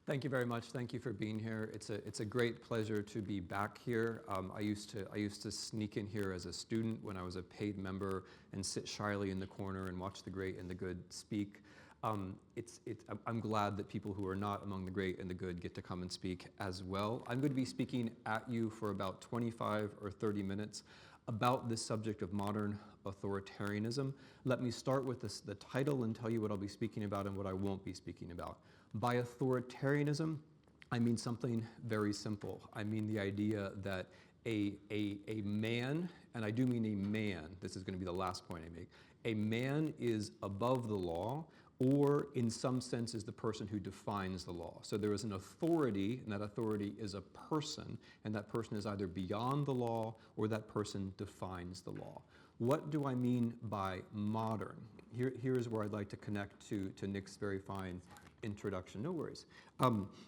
Thank you very much. Thank you for being here. It's a great pleasure to be back here. I used to sneak in here as a student when I was a paid member and sit shyly in the corner and watch the great and the good speak. I'm glad that people who are not among the great and the good get to come and speak as well. I'm going to be speaking at you for about 25 or 30 minutes about this subject of modern authoritarianism. Let me start with the title and tell you what I'll be speaking about and what I won't be speaking about. By authoritarianism, I mean something very simple. I mean the idea that a man, and I do mean a man, this is going to be the last point I make, a man is above the law, or in some sense is the person who defines the law. So there is an authority, and that authority is a person, and that person is either beyond the law or that person defines the law. What do I mean by modern? Here's where I'd like to connect to Nick's very fine introduction. No worries.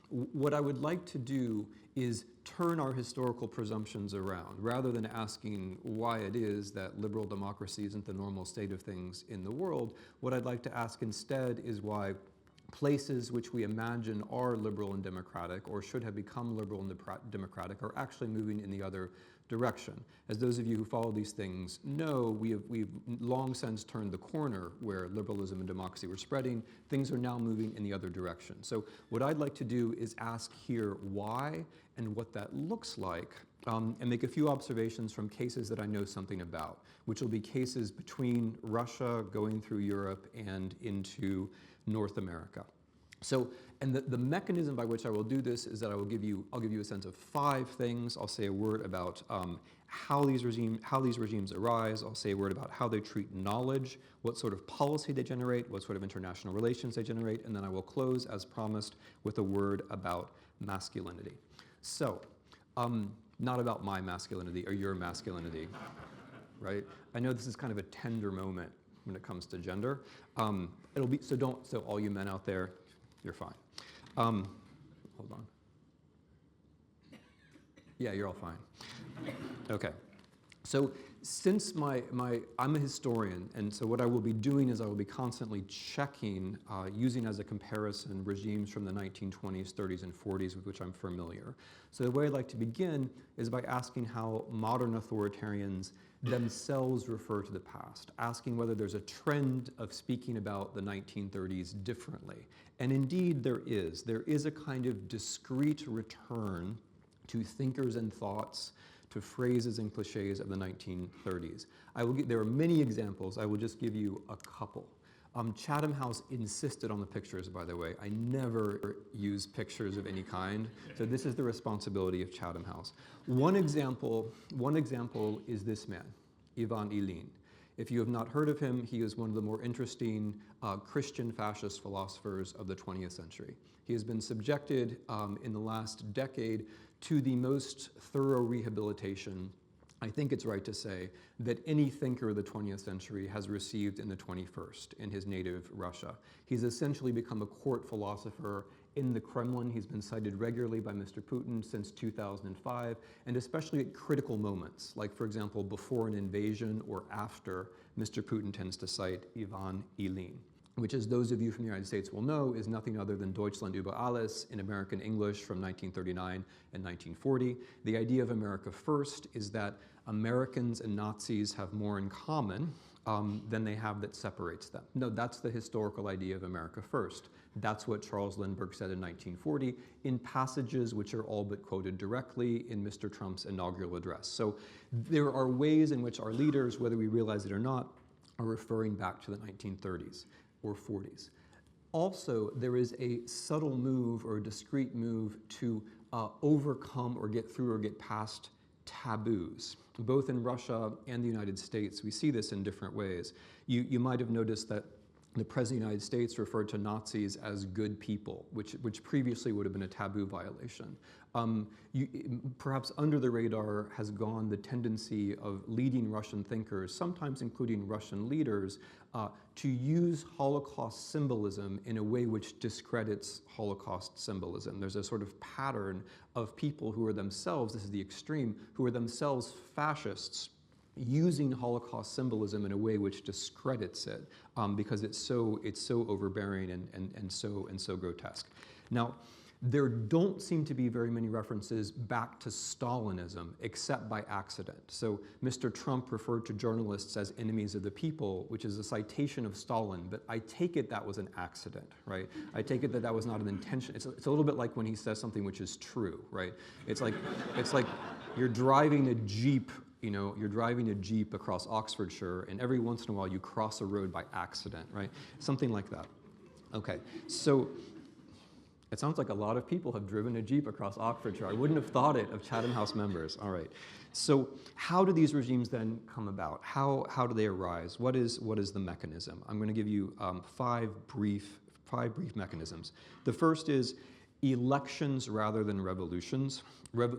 What I would like to do is turn our historical presumptions around. Rather than asking why it is that liberal democracy isn't the normal state of things in the world, what I'd like to ask instead is why places which we imagine are liberal and democratic, or should have become liberal and democratic, are actually moving in the other direction. As those of you who follow these things know, we've long since turned the corner where liberalism and democracy were spreading. Things are now moving in the other direction. So what I'd like to do is ask here why and what that looks like, and make a few observations from cases that I know something about, which will be cases between Russia going through Europe and into North America. So, and the mechanism by which I will do this is that I'll give you a sense of 5 things. I'll say a word about how these regimes arise. I'll say a word about how they treat knowledge, what sort of policy they generate, what sort of international relations they generate, and then I will close, as promised, with a word about masculinity. So, not about my masculinity or your masculinity, right? I know this is kind of a tender moment when it comes to gender. It'll be so all you men out there, you're fine. Hold on. Yeah, you're all fine. Okay. So since I'm a historian, and so what I will be doing is I will be constantly checking, using as a comparison regimes from the 1920s, 30s, and 40s with which I'm familiar. So the way I'd like to begin is by asking how modern authoritarians themselves refer to the past, asking whether there's a trend of speaking about the 1930s differently. And indeed there is. There is a kind of discrete return to thinkers and thoughts, to phrases and cliches of the 1930s. There are many examples. I will just give you a couple. Chatham House insisted on the pictures, by the way. I never use pictures of any kind, so this is the responsibility of Chatham House. One example is this man, Ivan Ilyin. If you have not heard of him, he is one of the more interesting Christian fascist philosophers of the 20th century. He has been subjected in the last decade to the most thorough rehabilitation, I think it's right to say, that any thinker of the 20th century has received in the 21st, in his native Russia. He's essentially become a court philosopher in the Kremlin. He's been cited regularly by Mr. Putin since 2005, and especially at critical moments, like, for example, before an invasion or after, Mr. Putin tends to cite Ivan Ilyin, which, as those of you from the United States will know, is nothing other than Deutschland über alles in American English from 1939 and 1940. The idea of America first is that Americans and Nazis have more in common than they have that separates them. No, that's the historical idea of America first. That's what Charles Lindbergh said in 1940 in passages which are all but quoted directly in Mr. Trump's inaugural address. So there are ways in which our leaders, whether we realize it or not, are referring back to the 1930s. Or 40s. Also, there is a subtle move or a discrete move to overcome or get through or get past taboos. Both in Russia and the United States, we see this in different ways. You might have noticed that the President of the United States referred to Nazis as good people, which previously would have been a taboo violation. Perhaps under the radar has gone the tendency of leading Russian thinkers, sometimes including Russian leaders, to use Holocaust symbolism in a way which discredits Holocaust symbolism. There's a sort of pattern of people who are themselves, this is the extreme, who are themselves fascists, using Holocaust symbolism in a way which discredits it because it's so overbearing and so grotesque. Now, There don't seem to be very many references back to Stalinism, except by accident. So Mr. Trump referred to journalists as enemies of the people, which is a citation of Stalin, but I take it that was an accident, right? I take it that that was not an intention. It's a little bit like when he says something which is true, right? It's like you're driving a Jeep, you're driving a Jeep across Oxfordshire, and every once in a while you cross a road by accident, right? Something like that. Okay, so it sounds like a lot of people have driven a Jeep across Oxfordshire. I wouldn't have thought it of Chatham House members. All right. So how do these regimes then come about? How do they arise? What is the mechanism? I'm going to give you five brief mechanisms. The first is elections rather than revolutions.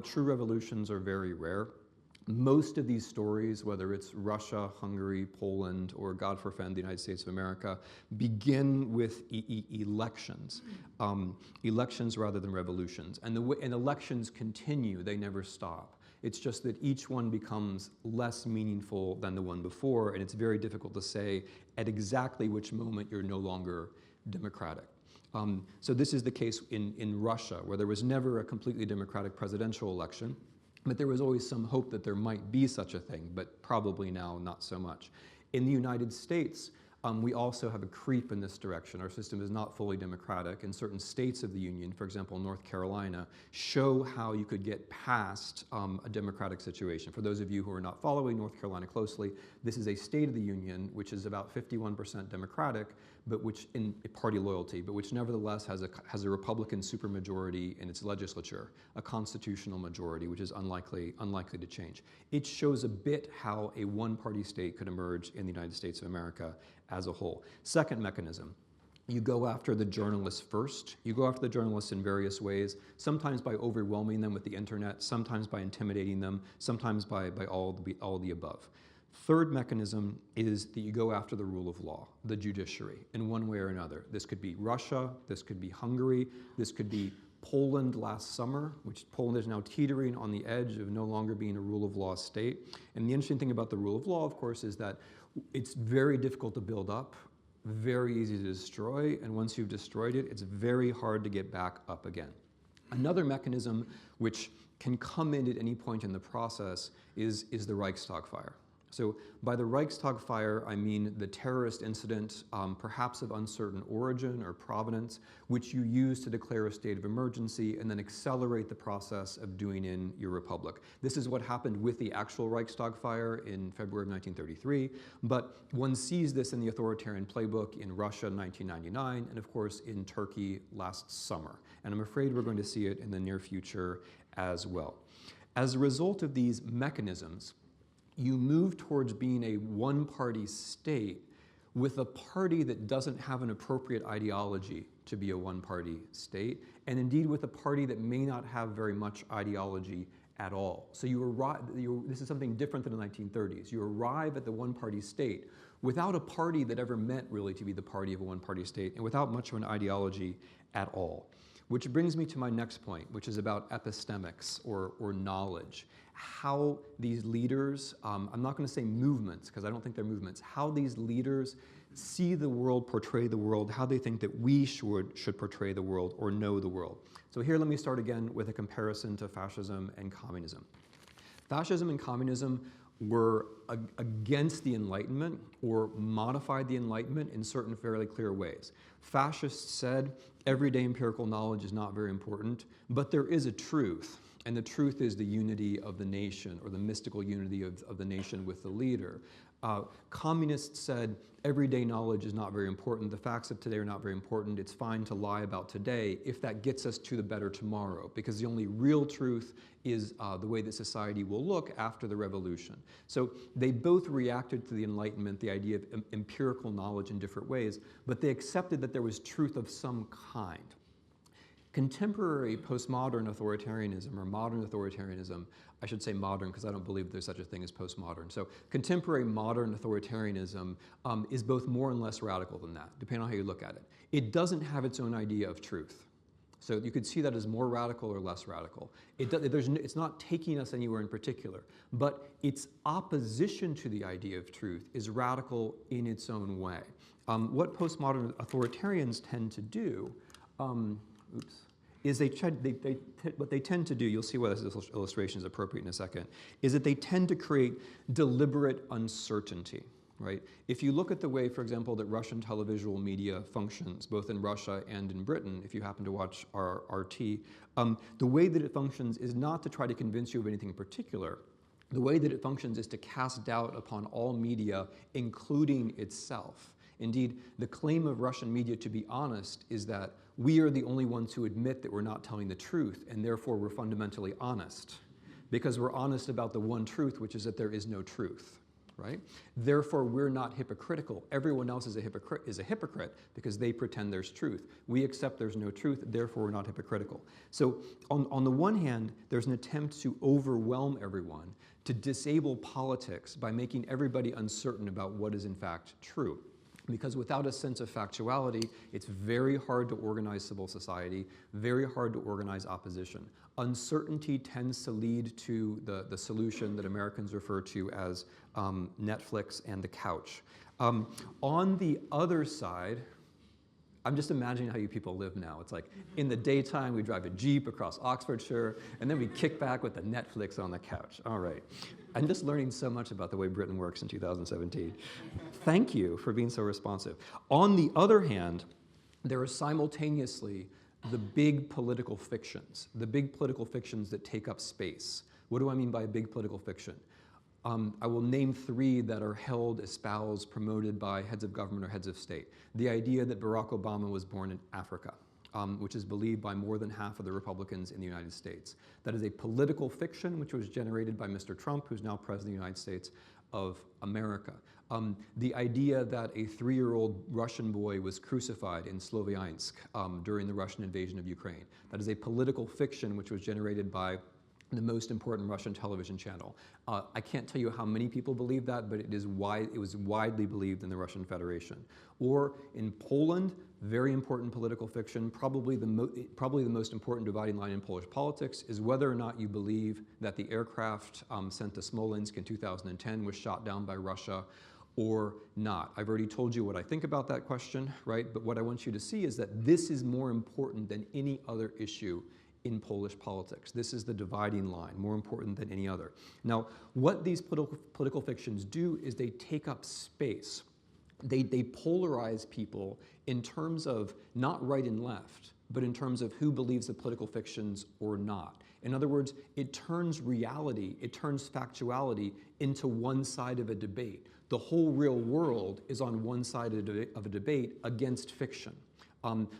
True revolutions are very rare. Most of these stories, whether it's Russia, Hungary, Poland, or God forfend, the United States of America, begin with elections. Elections rather than revolutions. And elections continue, they never stop. It's just that each one becomes less meaningful than the one before, and it's very difficult to say at exactly which moment you're no longer democratic. So this is the case in Russia, where there was never a completely democratic presidential election. But there was always some hope that there might be such a thing, but probably now not so much. In the United States, we also have a creep in this direction. Our system is not fully democratic, and certain states of the Union, for example, North Carolina, show how you could get past a democratic situation. For those of you who are not following North Carolina closely, this is a state of the Union which is about 51% democratic, but which in party loyalty, but which nevertheless has a Republican supermajority in its legislature, a constitutional majority, which is unlikely to change. It shows a bit how a one-party state could emerge in the United States of America as a whole. Second mechanism, you go after the journalists first. You go after the journalists in various ways, sometimes by overwhelming them with the internet, sometimes by intimidating them, sometimes by all the above. Third mechanism is that you go after the rule of law, the judiciary, in one way or another. This could be Russia, this could be Hungary, this could be Poland last summer, which Poland is now teetering on the edge of no longer being a rule of law state. And the interesting thing about the rule of law, of course, is that it's very difficult to build up, very easy to destroy, and once you've destroyed it, it's very hard to get back up again. Another mechanism which can come in at any point in the process is the Reichstag fire. So by the Reichstag fire, I mean the terrorist incident, perhaps of uncertain origin or provenance, which you use to declare a state of emergency and then accelerate the process of doing in your republic. This is what happened with the actual Reichstag fire in February of 1933, but one sees this in the authoritarian playbook in Russia in 1999, and of course in Turkey last summer. And I'm afraid we're going to see it in the near future as well. As a result of these mechanisms, you move towards being a one-party state with a party that doesn't have an appropriate ideology to be a one-party state, and indeed with a party that may not have very much ideology at all. So this is something different than the 1930s. You arrive at the one-party state without a party that ever meant really to be the party of a one-party state, and without much of an ideology at all. Which brings me to my next point, which is about epistemics or knowledge. How these leaders, I'm not going to say movements because I don't think they're movements, how these leaders see the world, portray the world, how they think that we should portray the world or know the world. So here let me start again with a comparison to fascism and communism. Fascism and communism were against the Enlightenment or modified the Enlightenment in certain fairly clear ways. Fascists said everyday empirical knowledge is not very important, but there is a truth, and the truth is the unity of the nation or the mystical unity of the nation with the leader. Communists said everyday knowledge is not very important, the facts of today are not very important, it's fine to lie about today if that gets us to the better tomorrow, because the only real truth is the way that society will look after the revolution. So they both reacted to the Enlightenment, the idea of empirical knowledge in different ways, but they accepted that there was truth of some kind. Contemporary postmodern authoritarianism, or modern authoritarianism, I should say modern because I don't believe there's such a thing as postmodern. So contemporary modern authoritarianism is both more and less radical than that, depending on how you look at it. It doesn't have its own idea of truth. So you could see that as more radical or less radical. It's not taking us anywhere in particular, but its opposition to the idea of truth is radical in its own way. What postmodern authoritarians tend to do is what they tend to do, you'll see why this illustration is appropriate in a second, is that they tend to create deliberate uncertainty, right? If you look at the way, for example, that Russian televisual media functions, both in Russia and in Britain, if you happen to watch RT, the way that it functions is not to try to convince you of anything in particular. The way that it functions is to cast doubt upon all media, including itself. Indeed, the claim of Russian media, to be honest, is that we are the only ones who admit that we're not telling the truth, and therefore we're fundamentally honest, because we're honest about the one truth, which is that there is no truth, right? Therefore, we're not hypocritical. Everyone else is a hypocrite because they pretend there's truth. We accept there's no truth, therefore we're not hypocritical. So on the one hand, there's an attempt to overwhelm everyone, to disable politics by making everybody uncertain about what is in fact true. Because without a sense of factuality, it's very hard to organize civil society, very hard to organize opposition. Uncertainty tends to lead to the solution that Americans refer to as Netflix and the couch. On the other side, I'm just imagining how you people live now. It's like in the daytime, we drive a Jeep across Oxfordshire, and then we kick back with the Netflix on the couch. All right. I'm just learning so much about the way Britain works in 2017. Thank you for being so responsive. On the other hand, there are simultaneously the big political fictions that take up space. What do I mean by a big political fiction? I will name three that are held, espoused, promoted by heads of government or heads of state. The idea that Barack Obama was born in Africa, which is believed by more than half of the Republicans in the United States. That is a political fiction which was generated by Mr. Trump, who's now President of the United States of America. The idea that a 3-year-old Russian boy was crucified in Sloviansk during the Russian invasion of Ukraine. That is a political fiction which was generated by the most important Russian television channel. I can't tell you how many people believe that, but it was widely believed in the Russian Federation. Or in Poland, very important political fiction, probably the most important dividing line in Polish politics is whether or not you believe that the aircraft sent to Smolensk in 2010 was shot down by Russia or not. I've already told you what I think about that question, right? But what I want you to see is that this is more important than any other issue in Polish politics. This is the dividing line, more important than any other. Now, what these political fictions do is they take up space. They polarize people in terms of not right and left, but in terms of who believes the political fictions or not. In other words, it turns reality, it turns factuality into one side of a debate. The whole real world is on one side of a debate against fiction.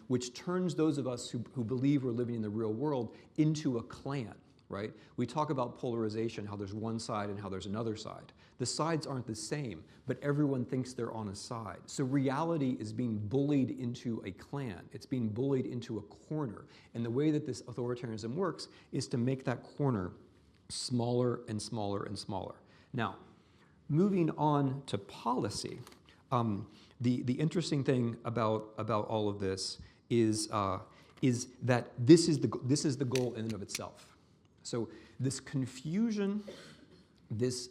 Which turns those of us who believe we're living in the real world into a clan, right? We talk about polarization, how there's one side and how there's another side. The sides aren't the same, but everyone thinks they're on a side. So reality is being bullied into a clan. It's being bullied into a corner. And the way that this authoritarianism works is to make that corner smaller and smaller and smaller. Now, moving on to policy, the interesting thing about all of this is that this is the goal in and of itself. So this confusion, the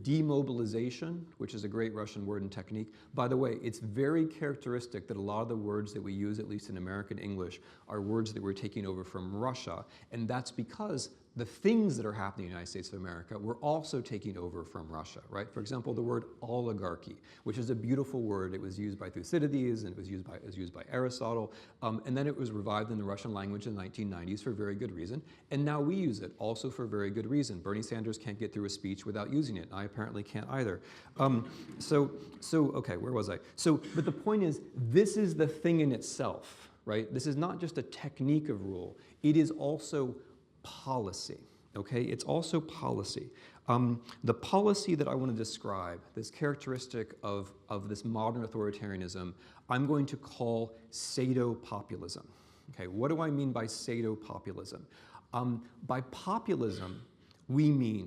demobilization, which is a great Russian word and technique. By the way, it's very characteristic that a lot of the words that we use, at least in American English, are words that we're taking over from Russia, and that's because the things that are happening in the United States of America, we're also taking over from Russia, right? For example, the word oligarchy, which is a beautiful word. It was used by Thucydides, and it was used by Aristotle, and then it was revived in the Russian language in the 1990s for very good reason, and now we use it also for very good reason. Bernie Sanders can't get through a speech without using it, and I apparently can't either. Okay, where was I? But the point is, this is the thing in itself, right? This is not just a technique of rule. It is also policy, okay? It's also policy. The policy that I want to describe, this characteristic of this modern authoritarianism, I'm going to call Sado-populism. Okay, what do I mean by Sado-populism? By populism, we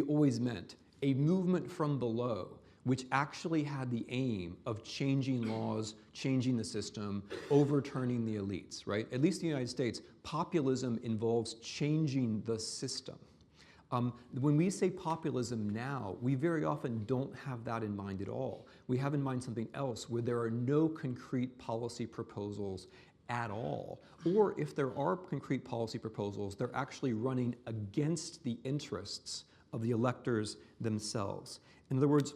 always meant a movement from below which actually had the aim of changing laws, changing the system, overturning the elites, right? At least in the United States, populism involves changing the system. When we say populism now, we very often don't have that in mind at all. We have in mind something else where there are no concrete policy proposals at all. Or if there are concrete policy proposals, they're actually running against the interests of the electors themselves. In other words,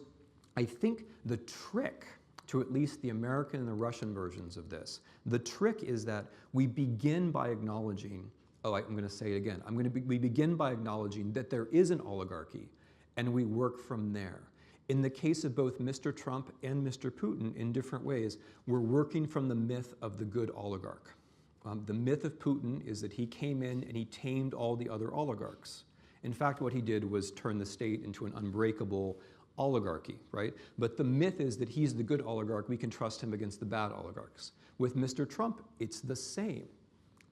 I think the trick to at least the American and the Russian versions of this, the trick is that we begin by acknowledging, I'm going to say it again, we begin by acknowledging that there is an oligarchy, and we work from there. In the case of both Mr. Trump and Mr. Putin, in different ways, we're working from the myth of the good oligarch. The myth of Putin is that he came in and he tamed all the other oligarchs. In fact, what he did was turn the state into an unbreakable oligarchy, right? But the myth is that he's the good oligarch, we can trust him against the bad oligarchs. With Mr. Trump, it's the same.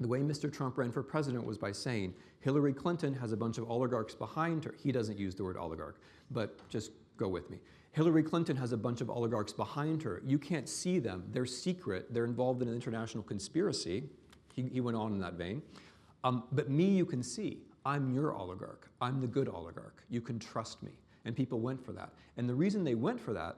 The way Mr. Trump ran for president was by saying, Hillary Clinton has a bunch of oligarchs behind her. He doesn't use the word oligarch, but just go with me. Hillary Clinton has a bunch of oligarchs behind her. You can't see them. They're secret. They're involved in an international conspiracy. He went on in that vein. But me, you can see. I'm your oligarch. I'm the good oligarch. You can trust me. And people went for that. And the reason they went for that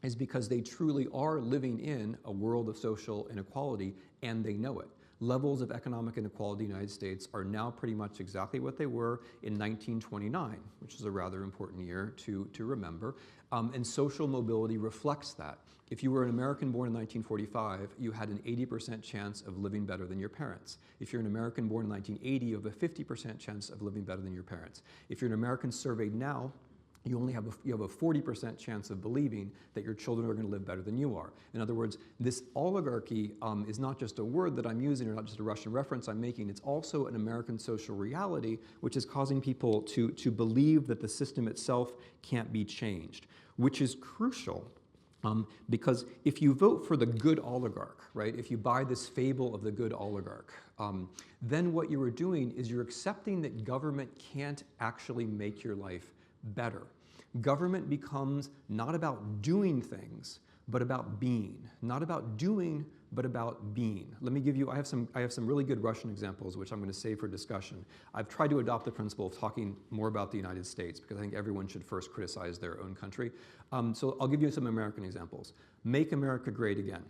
is because they truly are living in a world of social inequality, and they know it. Levels of economic inequality in the United States are now pretty much exactly what they were in 1929, which is a rather important year to remember. And social mobility reflects that. If you were an American born in 1945, you had an 80% chance of living better than your parents. If you're an American born in 1980, you have a 50% chance of living better than your parents. If you're an American surveyed now, you have a 40% chance of believing that your children are going to live better than you are. In other words, this oligarchy is not just a word that I'm using or not just a Russian reference I'm making, it's also an American social reality which is causing people to believe that the system itself can't be changed, which is crucial. Because if you vote for the good oligarch, right, if you buy this fable of the good oligarch, then what you are doing is you're accepting that government can't actually make your life better. Government becomes not about doing things, but about being. Not about doing, but about being. Let me give you, I have some really good Russian examples, which I'm going to save for discussion. I've tried to adopt the principle of talking more about the United States, because I think everyone should first criticize their own country. So I'll give you some American examples. Make America Great Again.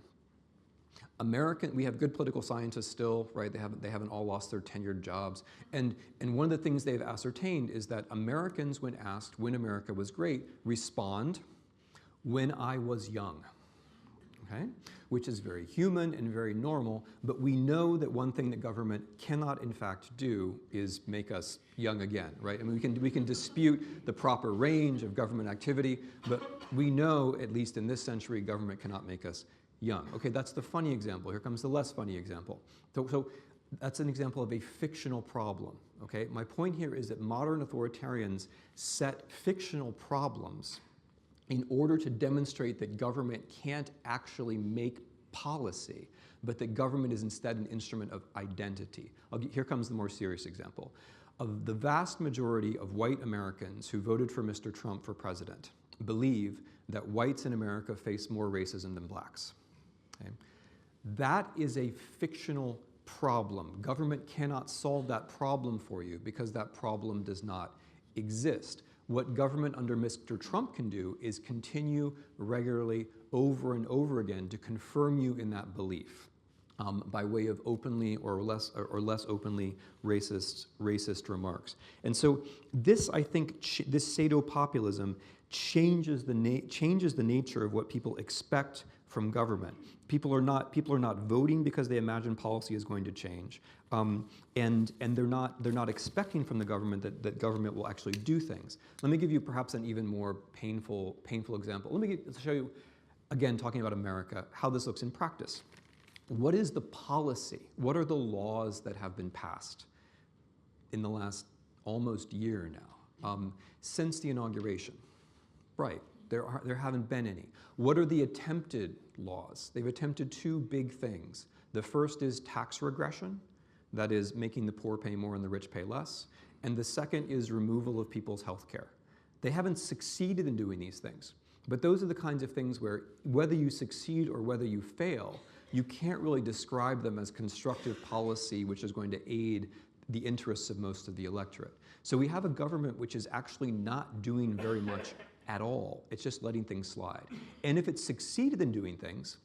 We have good political scientists still, right? They haven't all lost their tenured jobs. And one of the things they've ascertained is that Americans, when asked when America was great, respond, when I was young, okay? Which is very human and very normal, but we know that one thing that government cannot in fact do is make us young again, right? I mean, we can dispute the proper range of government activity, but we know, at least in this century, government cannot make us young. Okay, that's the funny example. Here comes the less funny example. So that's an example of a fictional problem, okay? My point here is that modern authoritarians set fictional problems in order to demonstrate that government can't actually make policy, but that government is instead an instrument of identity. Here comes the more serious example. Of the vast majority of white Americans who voted for Mr. Trump for president believe that whites in America face more racism than blacks. Okay? That is a fictional problem. Government cannot solve that problem for you because that problem does not exist. What government under Mr. Trump can do is continue regularly over and over again to confirm you in that belief by way of openly or less openly racist remarks. And so this, I think, this Sado-populism changes the nature of what people expect from government. People are not voting because they imagine policy is going to change, and they're not expecting from the government that government will actually do things. Let me give you perhaps an even more painful example. Let me show you, again, talking about America, how this looks in practice. What is the policy? What are the laws that have been passed in the last almost year now since the inauguration? Right. There haven't been any. What are the attempted laws? They've attempted two big things. The first is tax regression, that is making the poor pay more and the rich pay less. And the second is removal of people's health care. They haven't succeeded in doing these things, but those are the kinds of things where whether you succeed or whether you fail, you can't really describe them as constructive policy which is going to aid the interests of most of the electorate. So we have a government which is actually not doing very much at all. It's just letting things slide. And if it succeeded in doing things,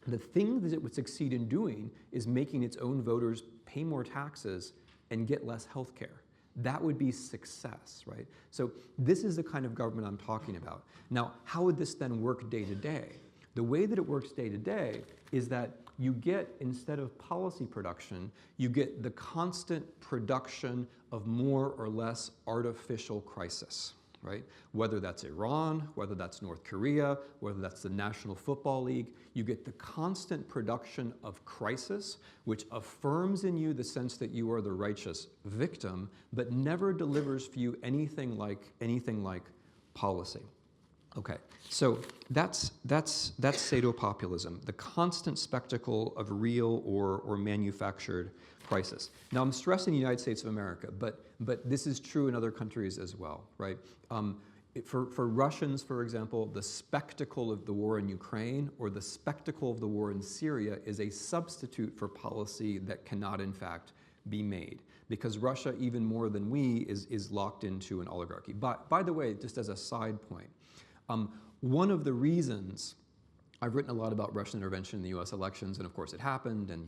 the thing that it would succeed in doing is making its own voters pay more taxes and get less health care. That would be success, right? So this is the kind of government I'm talking about. Now, how would this then work day to day? The way that it works day to day is that you get, instead of policy production, you get the constant production of more or less artificial crisis, right? Whether that's Iran, whether that's North Korea, whether that's the National Football League, you get the constant production of crisis, which affirms in you the sense that you are the righteous victim, but never delivers for you anything like policy. Okay, so that's Sado-populism, the constant spectacle of real or manufactured crisis. Now, I'm stressing the United States of America, but this is true in other countries as well, right? For Russians, for example, the spectacle of the war in Ukraine or the spectacle of the war in Syria is a substitute for policy that cannot, in fact, be made. Because Russia, even more than we, is locked into an oligarchy. But, by the way, just as a side point, one of the reasons I've written a lot about Russian intervention in the US elections, and of course it happened, and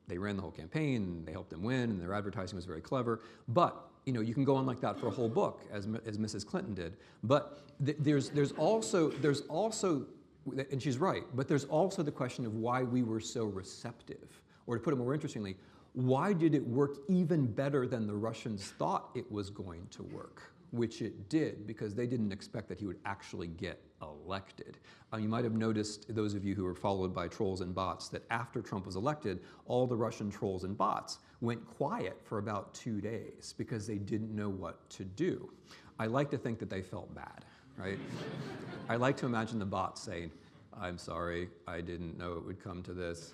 they ran the whole campaign, and they helped them win, and their advertising was very clever. But you can go on like that for a whole book, as Mrs. Clinton did. But there's also, and she's right, but there's also the question of why we were so receptive. Or to put it more interestingly, why did it work even better than the Russians thought it was going to work? Which it did, because they didn't expect that he would actually get elected. You might have noticed, those of you who are followed by trolls and bots, that after Trump was elected, all the Russian trolls and bots went quiet for about 2 days because they didn't know what to do. I like to think that they felt bad, right? I like to imagine the bots saying, "I'm sorry, I didn't know it would come to this."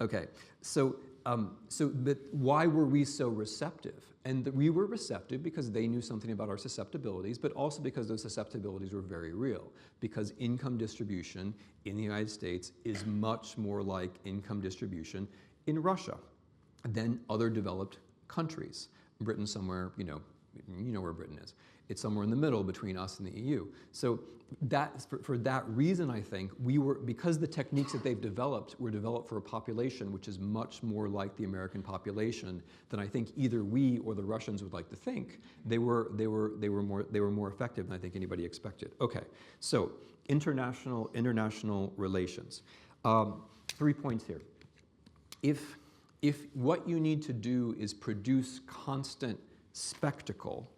Okay, but why were we so receptive? And we were receptive because they knew something about our susceptibilities, but also because those susceptibilities were very real. Because income distribution in the United States is much more like income distribution in Russia than other developed countries. Britain somewhere, you know where Britain is. It's somewhere in the middle between us and the EU. So for that reason, I think, because the techniques that they've developed were developed for a population which is much more like the American population than I think either we or the Russians would like to think, they were more effective than I think anybody expected. Okay, so international relations. 3 points here. If what you need to do is produce constant spectacle,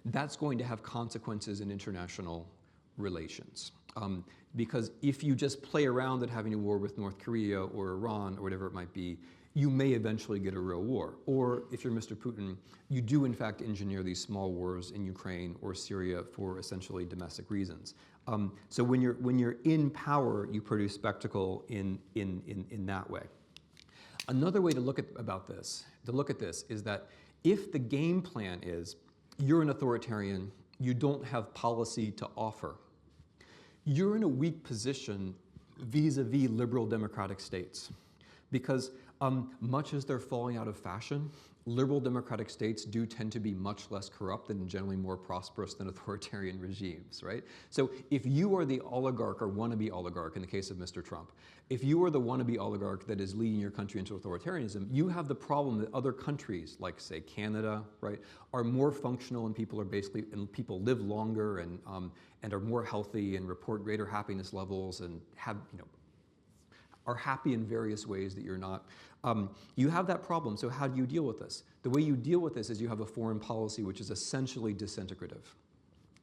that's going to have consequences in international relations. Because if you just play around at having a war with North Korea or Iran or whatever it might be, you may eventually get a real war. Or if you're Mr. Putin, you do in fact engineer these small wars in Ukraine or Syria for essentially domestic reasons. So when you're in power, you produce spectacle in that way. Another way to look at this is that if the game plan is you're an authoritarian, you don't have policy to offer, you're in a weak position vis-a-vis liberal democratic states. Because much as they're falling out of fashion, liberal democratic states do tend to be much less corrupt and generally more prosperous than authoritarian regimes, right? So if you are the oligarch or wannabe oligarch, in the case of Mr. Trump, if you are the wannabe oligarch that is leading your country into authoritarianism, you have the problem that other countries, like say Canada, right, are more functional and people live longer and are more healthy and report greater happiness levels and are happy in various ways that you're not. You have that problem, so how do you deal with this? The way you deal with this is you have a foreign policy which is essentially disintegrative.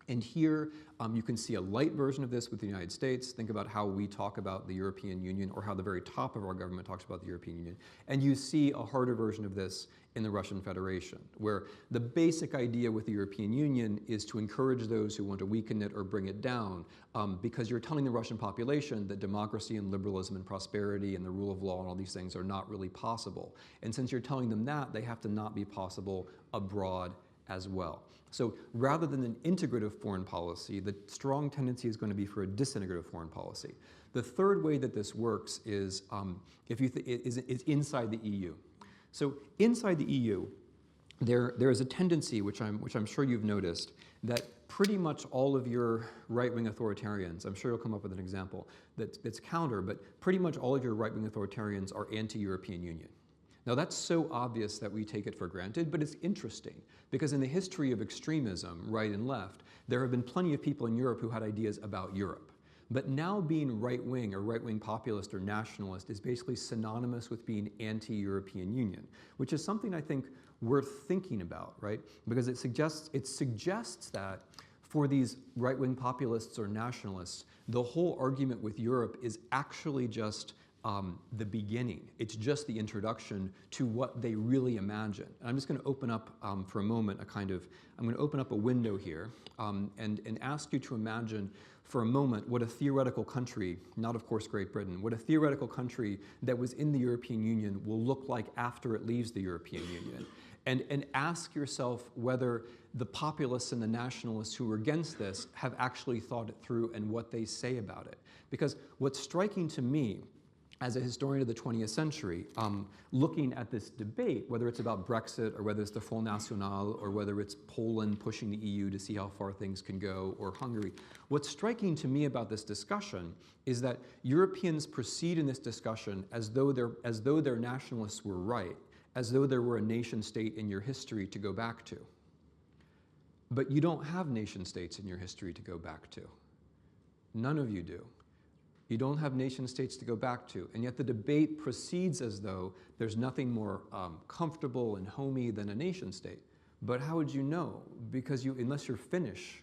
And here you can see a light version of this with the United States. Think about how we talk about the European Union or how the very top of our government talks about the European Union. And you see a harder version of this in the Russian Federation, where the basic idea with the European Union is to encourage those who want to weaken it or bring it down, because you're telling the Russian population that democracy and liberalism and prosperity and the rule of law and all these things are not really possible. And since you're telling them that, they have to not be possible abroad as well. So rather than an integrative foreign policy, the strong tendency is going to be for a disintegrative foreign policy. The third way that this works is is inside the EU. So inside the EU, there is a tendency, which I'm sure you've noticed, that pretty much all of your right-wing authoritarians, I'm sure you'll come up with an example that's counter, but pretty much all of your right-wing authoritarians are anti-European Union. Now that's so obvious that we take it for granted, but it's interesting because in the history of extremism, right and left, there have been plenty of people in Europe who had ideas about Europe. But now being right-wing or right-wing populist or nationalist is basically synonymous with being anti-European Union, which is something I think worth thinking about, right? Because it suggests that for these right-wing populists or nationalists, the whole argument with Europe is actually just the beginning. It's just the introduction to what they really imagine. And I'm just going to open up for a moment I'm going to open up a window here and ask you to imagine for a moment what a theoretical country, not of course Great Britain, what a theoretical country that was in the European Union will look like after it leaves the European Union. And ask yourself whether the populists and the nationalists who are against this have actually thought it through and what they say about it. Because what's striking to me as a historian of the 20th century, looking at this debate, whether it's about Brexit or whether it's the Front National or whether it's Poland pushing the EU to see how far things can go or Hungary, what's striking to me about this discussion is that Europeans proceed in this discussion as though their nationalists were right, as though there were a nation state in your history to go back to. But you don't have nation states in your history to go back to. None of you do. You don't have nation states to go back to, and yet the debate proceeds as though there's nothing more comfortable and homey than a nation state. But how would you know? Because unless you're Finnish,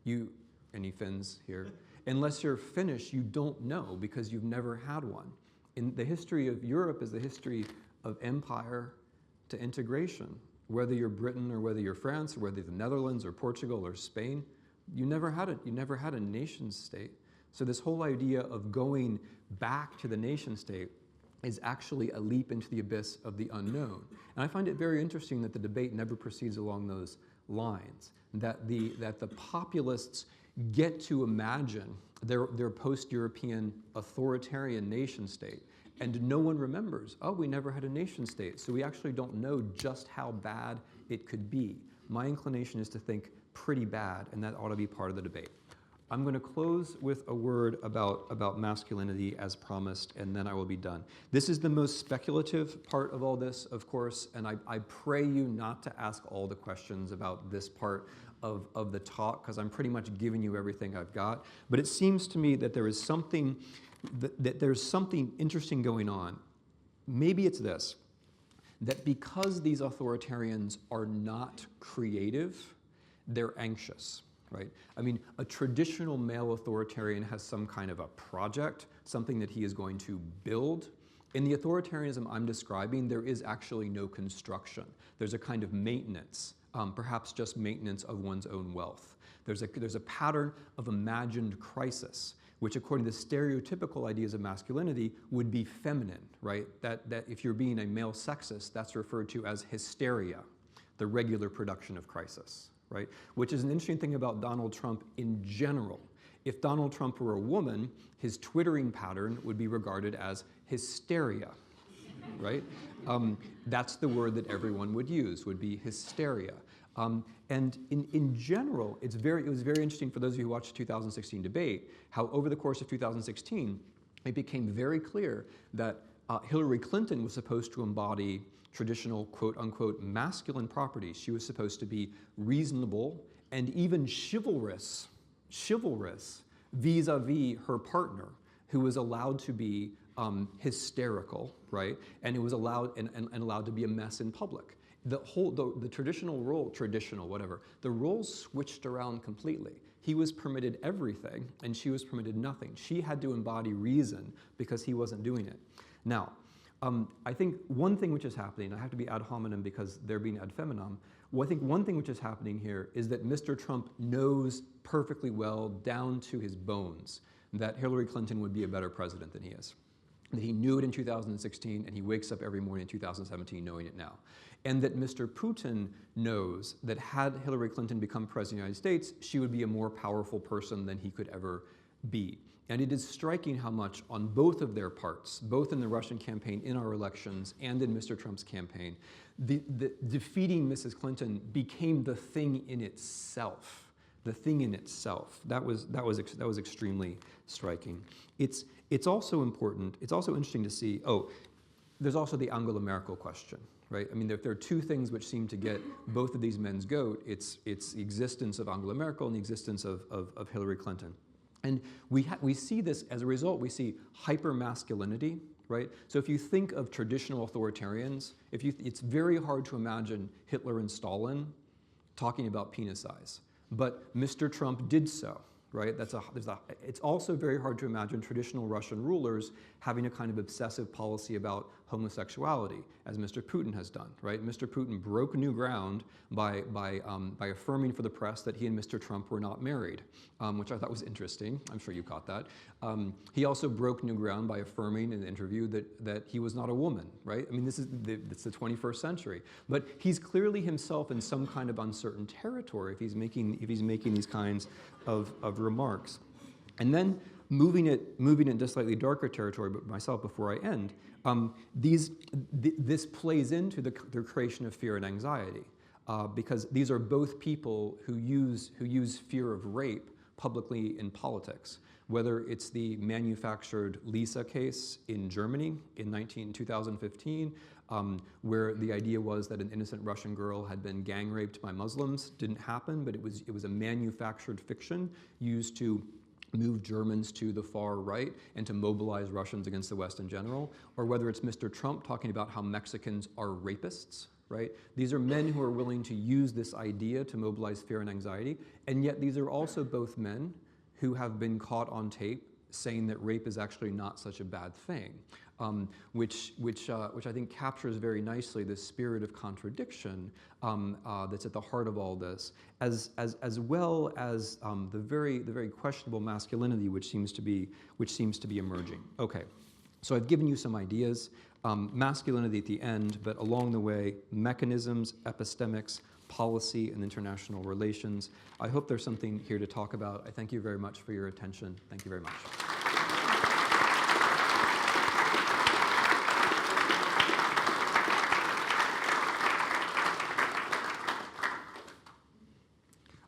any Finns here? Unless you're Finnish, you don't know because you've never had one. In the history of Europe is the history of empire to integration. Whether you're Britain or whether you're France or whether you're the Netherlands or Portugal or Spain, you never had a nation state. So this whole idea of going back to the nation state is actually a leap into the abyss of the unknown. And I find it very interesting that the debate never proceeds along those lines, that the populists get to imagine their post-European authoritarian nation state, and no one remembers, oh, we never had a nation state, so we actually don't know just how bad it could be. My inclination is to think pretty bad, and that ought to be part of the debate. I'm going to close with a word about masculinity as promised, and then I will be done. This is the most speculative part of all this, of course, and I pray you not to ask all the questions about this part of the talk, because I'm pretty much giving you everything I've got. But it seems to me that there's something interesting going on. Maybe it's this, that because these authoritarians are not creative, they're anxious. Right? I mean, a traditional male authoritarian has some kind of a project, something that he is going to build. In the authoritarianism I'm describing, there is actually no construction. There's a kind of maintenance, perhaps just maintenance of one's own wealth. There's a pattern of imagined crisis, which according to the stereotypical ideas of masculinity would be feminine, right? That if you're being a male sexist, that's referred to as hysteria, the regular production of crisis. Right? Which is an interesting thing about Donald Trump in general. If Donald Trump were a woman, his Twittering pattern would be regarded as hysteria, right? That's the word that everyone would use, would be hysteria. And in general, it was very interesting for those of you who watched the 2016 debate, how over the course of 2016, it became very clear that Hillary Clinton was supposed to embody traditional quote-unquote masculine properties. She was supposed to be reasonable and even chivalrous vis-a-vis her partner, who was allowed to be hysterical, right? And it was allowed and allowed to be a mess in public. The traditional role, the roles switched around completely. He was permitted everything and she was permitted nothing. She had to embody reason because he wasn't doing it. Now, I think one thing which is happening, I have to be ad hominem because they're being ad feminam, well, I think one thing which is happening here is that Mr. Trump knows perfectly well, down to his bones, that Hillary Clinton would be a better president than he is. That he knew it in 2016 and he wakes up every morning in 2017 knowing it now. And that Mr. Putin knows that had Hillary Clinton become president of the United States, she would be a more powerful person than he could ever be. And it is striking how much on both of their parts, both in the Russian campaign, in our elections, and in Mr. Trump's campaign, the defeating Mrs. Clinton became the thing in itself. The thing in itself. That was extremely striking. It's also important. It's also interesting to see. Oh, there's also the Angela Merkel question, right? I mean, if there are two things which seem to get both of these men's goat, it's the existence of Angela Merkel and the existence of Hillary Clinton. And we see this, as a result, we see hyper-masculinity, right? So if you think of traditional authoritarians, it's very hard to imagine Hitler and Stalin talking about penis size. But Mr. Trump did so, right? It's also very hard to imagine traditional Russian rulers having a kind of obsessive policy about homosexuality, as Mr. Putin has done, right? Mr. Putin broke new ground by affirming for the press that he and Mr. Trump were not married, which I thought was interesting. I'm sure you caught that. He also broke new ground by affirming in an interview that he was not a woman, right? I mean, it's the 21st century. But he's clearly himself in some kind of uncertain territory if he's making these kinds of remarks. And then moving into slightly darker territory, but myself before I end, this plays into the creation of fear and anxiety, because these are both people who use fear of rape publicly in politics. Whether it's the manufactured Lisa case in Germany in 2015, where the idea was that an innocent Russian girl had been gang raped by Muslims. Didn't happen, but it was a manufactured fiction used to move Germans to the far right and to mobilize Russians against the West in general, or whether it's Mr. Trump talking about how Mexicans are rapists, right? These are men who are willing to use this idea to mobilize fear and anxiety, and yet these are also both men who have been caught on tape saying that rape is actually not such a bad thing, which I think captures very nicely the spirit of contradiction that's at the heart of all this, as well as the very questionable masculinity which seems to be emerging. Okay, so I've given you some ideas, masculinity at the end, but along the way, mechanisms, epistemics, policy, and international relations. I hope there's something here to talk about. I thank you very much for your attention. Thank you very much.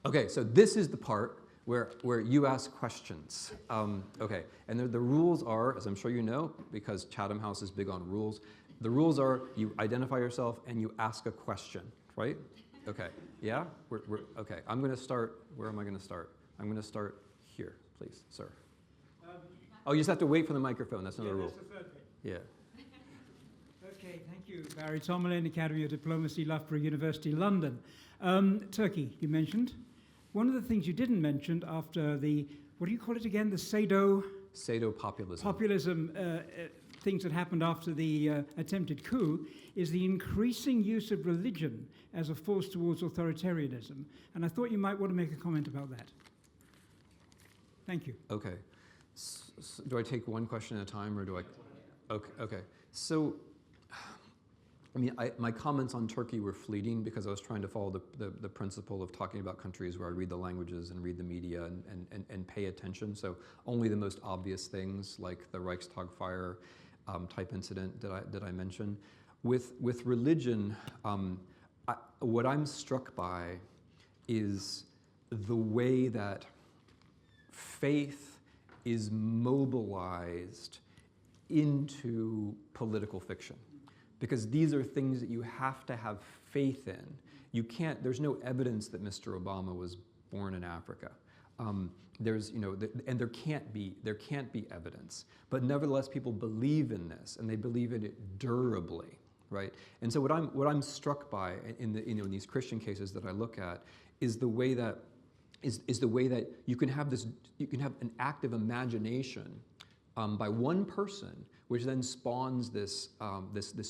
Okay, so this is the part where you ask questions. Okay, and the rules are, as I'm sure you know, because Chatham House is big on rules, the rules are you identify yourself and you ask a question, right? Okay, yeah? Okay, I'm going to start, where am I going to start? I'm going to start here, please, sir. Oh, you just have to wait for the microphone, that's another rule. That's the third thing. Yeah. Okay, thank you. Barry Tomerlin, Academy of Diplomacy, Loughborough University, London. Turkey, you mentioned. One of the things you didn't mention after the, what do you call it again, the Sado-populism. Populism things that happened after the attempted coup is the increasing use of religion as a force towards authoritarianism. And I thought you might want to make a comment about that. Thank you. Okay. Do I take one question at a time, or do I? Okay. So, I mean, my comments on Turkey were fleeting because I was trying to follow the principle of talking about countries where I read the languages and read the media and pay attention. So only the most obvious things like the Reichstag fire type incident that I mentioned. With religion, what I'm struck by is the way that faith is mobilized into political fiction. Because these are things that you have to have faith in. You can't, there's no evidence that Mr. Obama was born in Africa. And there can't be evidence. But nevertheless, people believe in this, and they believe in it durably, right? And so what I'm struck by in these Christian cases that I look at is the way that you can have an active imagination by one person, which then spawns this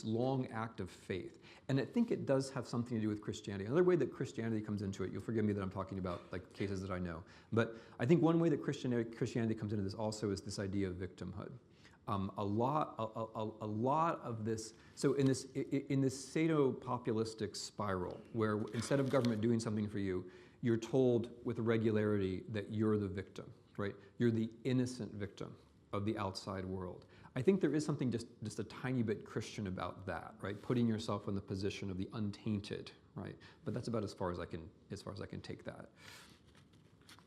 long act of faith. And I think it does have something to do with Christianity. Another way that Christianity comes into it, you'll forgive me that I'm talking about like cases that I know, but I think one way that Christianity comes into this also is this idea of victimhood. A lot of this, so in this Sado-populistic spiral, where instead of government doing something for you, you're told with regularity that you're the victim, right? You're the innocent victim of the outside world. I think there is something just a tiny bit Christian about that, right? Putting yourself in the position of the untainted, right? But that's about as far as I can take that.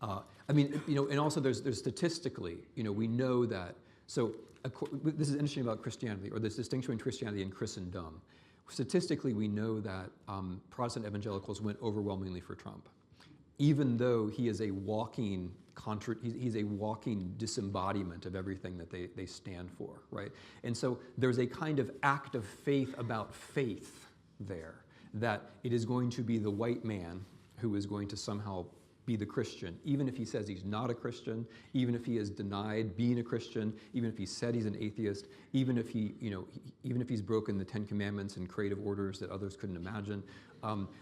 I mean, and also there's statistically, we know that. So this is interesting about Christianity, or this distinction between Christianity and Christendom. Statistically, we know that Protestant evangelicals went overwhelmingly for Trump, even though he is a walking he's a walking disembodiment of everything that they stand for, right? And so there's a kind of act of faith about faith there, that it is going to be the white man who is going to somehow be the Christian, even if he says he's not a Christian, even if he has denied being a Christian, even if he said he's an atheist, even if even if he's broken the Ten Commandments and creative orders that others couldn't imagine.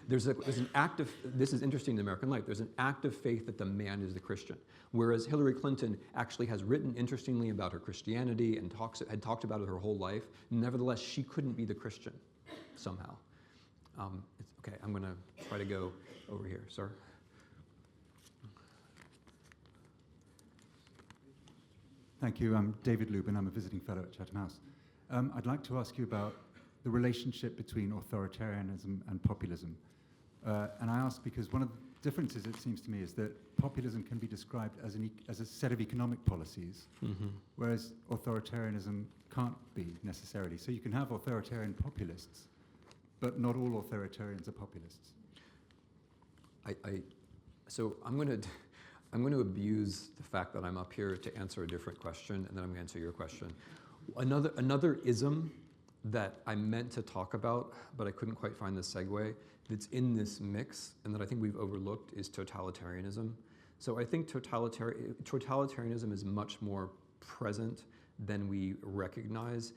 There's an act of, this is interesting in American life, there's an act of faith that the man is the Christian. Whereas Hillary Clinton actually has written interestingly about her Christianity and had talked about it her whole life. Nevertheless, she couldn't be the Christian somehow. Okay, I'm going to try to go over here, sir. Thank you. I'm David Lubin. I'm a visiting fellow at Chatham House. I'd like to ask you about the relationship between authoritarianism and populism. And I ask because one of the differences, it seems to me, is that populism can be described as a set of economic policies, whereas authoritarianism can't be necessarily. So you can have authoritarian populists, but not all authoritarians are populists. So I'm going to abuse the fact that I'm up here to answer a different question, and then I'm going to answer your question. Another ism that I meant to talk about, but I couldn't quite find the segue, that's in this mix, and that I think we've overlooked, is totalitarianism. So I think totalitarianism is much more present than we recognize.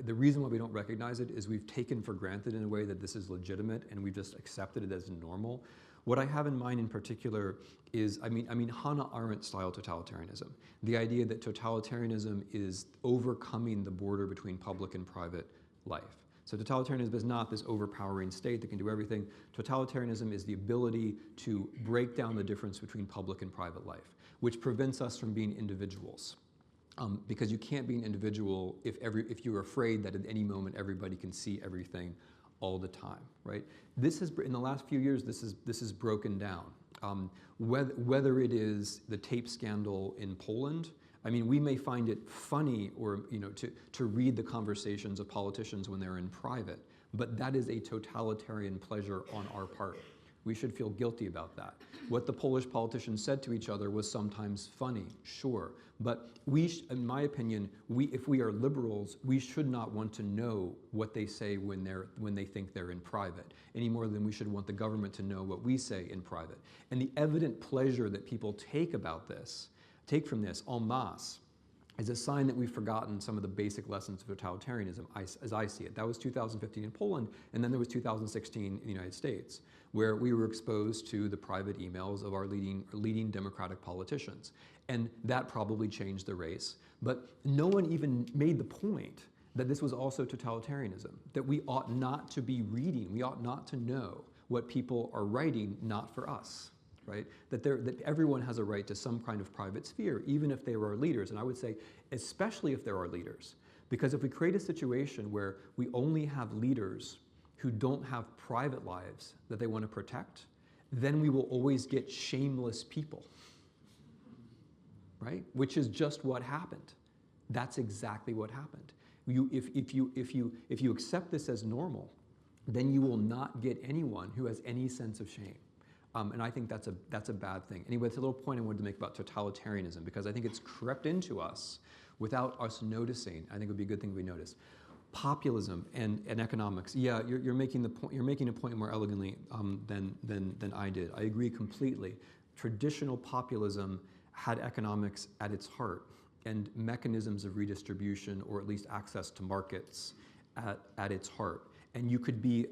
The reason why we don't recognize it is we've taken for granted in a way that this is legitimate, and we've just accepted it as normal. What I have in mind in particular is, I mean Hannah Arendt-style totalitarianism. The idea that totalitarianism is overcoming the border between public and private life. So totalitarianism is not this overpowering state that can do everything. Totalitarianism is the ability to break down the difference between public and private life, which prevents us from being individuals. Because you can't be an individual if you're afraid that at any moment everybody can see everything all the time, right? This has, in the last few years, this is broken down. Whether it is the tape scandal in Poland, I mean, we may find it funny or to read the conversations of politicians when they're in private, but that is a totalitarian pleasure on our part. We should feel guilty about that. What the Polish politicians said to each other was sometimes funny, sure, but in my opinion, if we are liberals, we should not want to know what they say when they think they're in private, any more than we should want the government to know what we say in private. And the evident pleasure that people take from this en masse, is a sign that we've forgotten some of the basic lessons of totalitarianism, as I see it. That was 2015 in Poland, and then there was 2016 in the United States, where we were exposed to the private emails of our leading Democratic politicians. And that probably changed the race. But no one even made the point that this was also totalitarianism, that we ought not to be reading, we ought not to know what people are writing, not for us. Right? That everyone has a right to some kind of private sphere, even if they are our leaders. And I would say, especially if they're our leaders. Because if we create a situation where we only have leaders who don't have private lives that they want to protect, then we will always get shameless people. Right? Which is just what happened. That's exactly what happened. If you accept this as normal, then you will not get anyone who has any sense of shame. And I think that's a bad thing. Anyway, it's a little point I wanted to make about totalitarianism, because I think it's crept into us without us noticing. I think it would be a good thing if we notice. Populism and economics. Yeah, you're making the point. You're making a point more elegantly than I did. I agree completely. Traditional populism had economics at its heart and mechanisms of redistribution, or at least access to markets, at its heart. And you could be,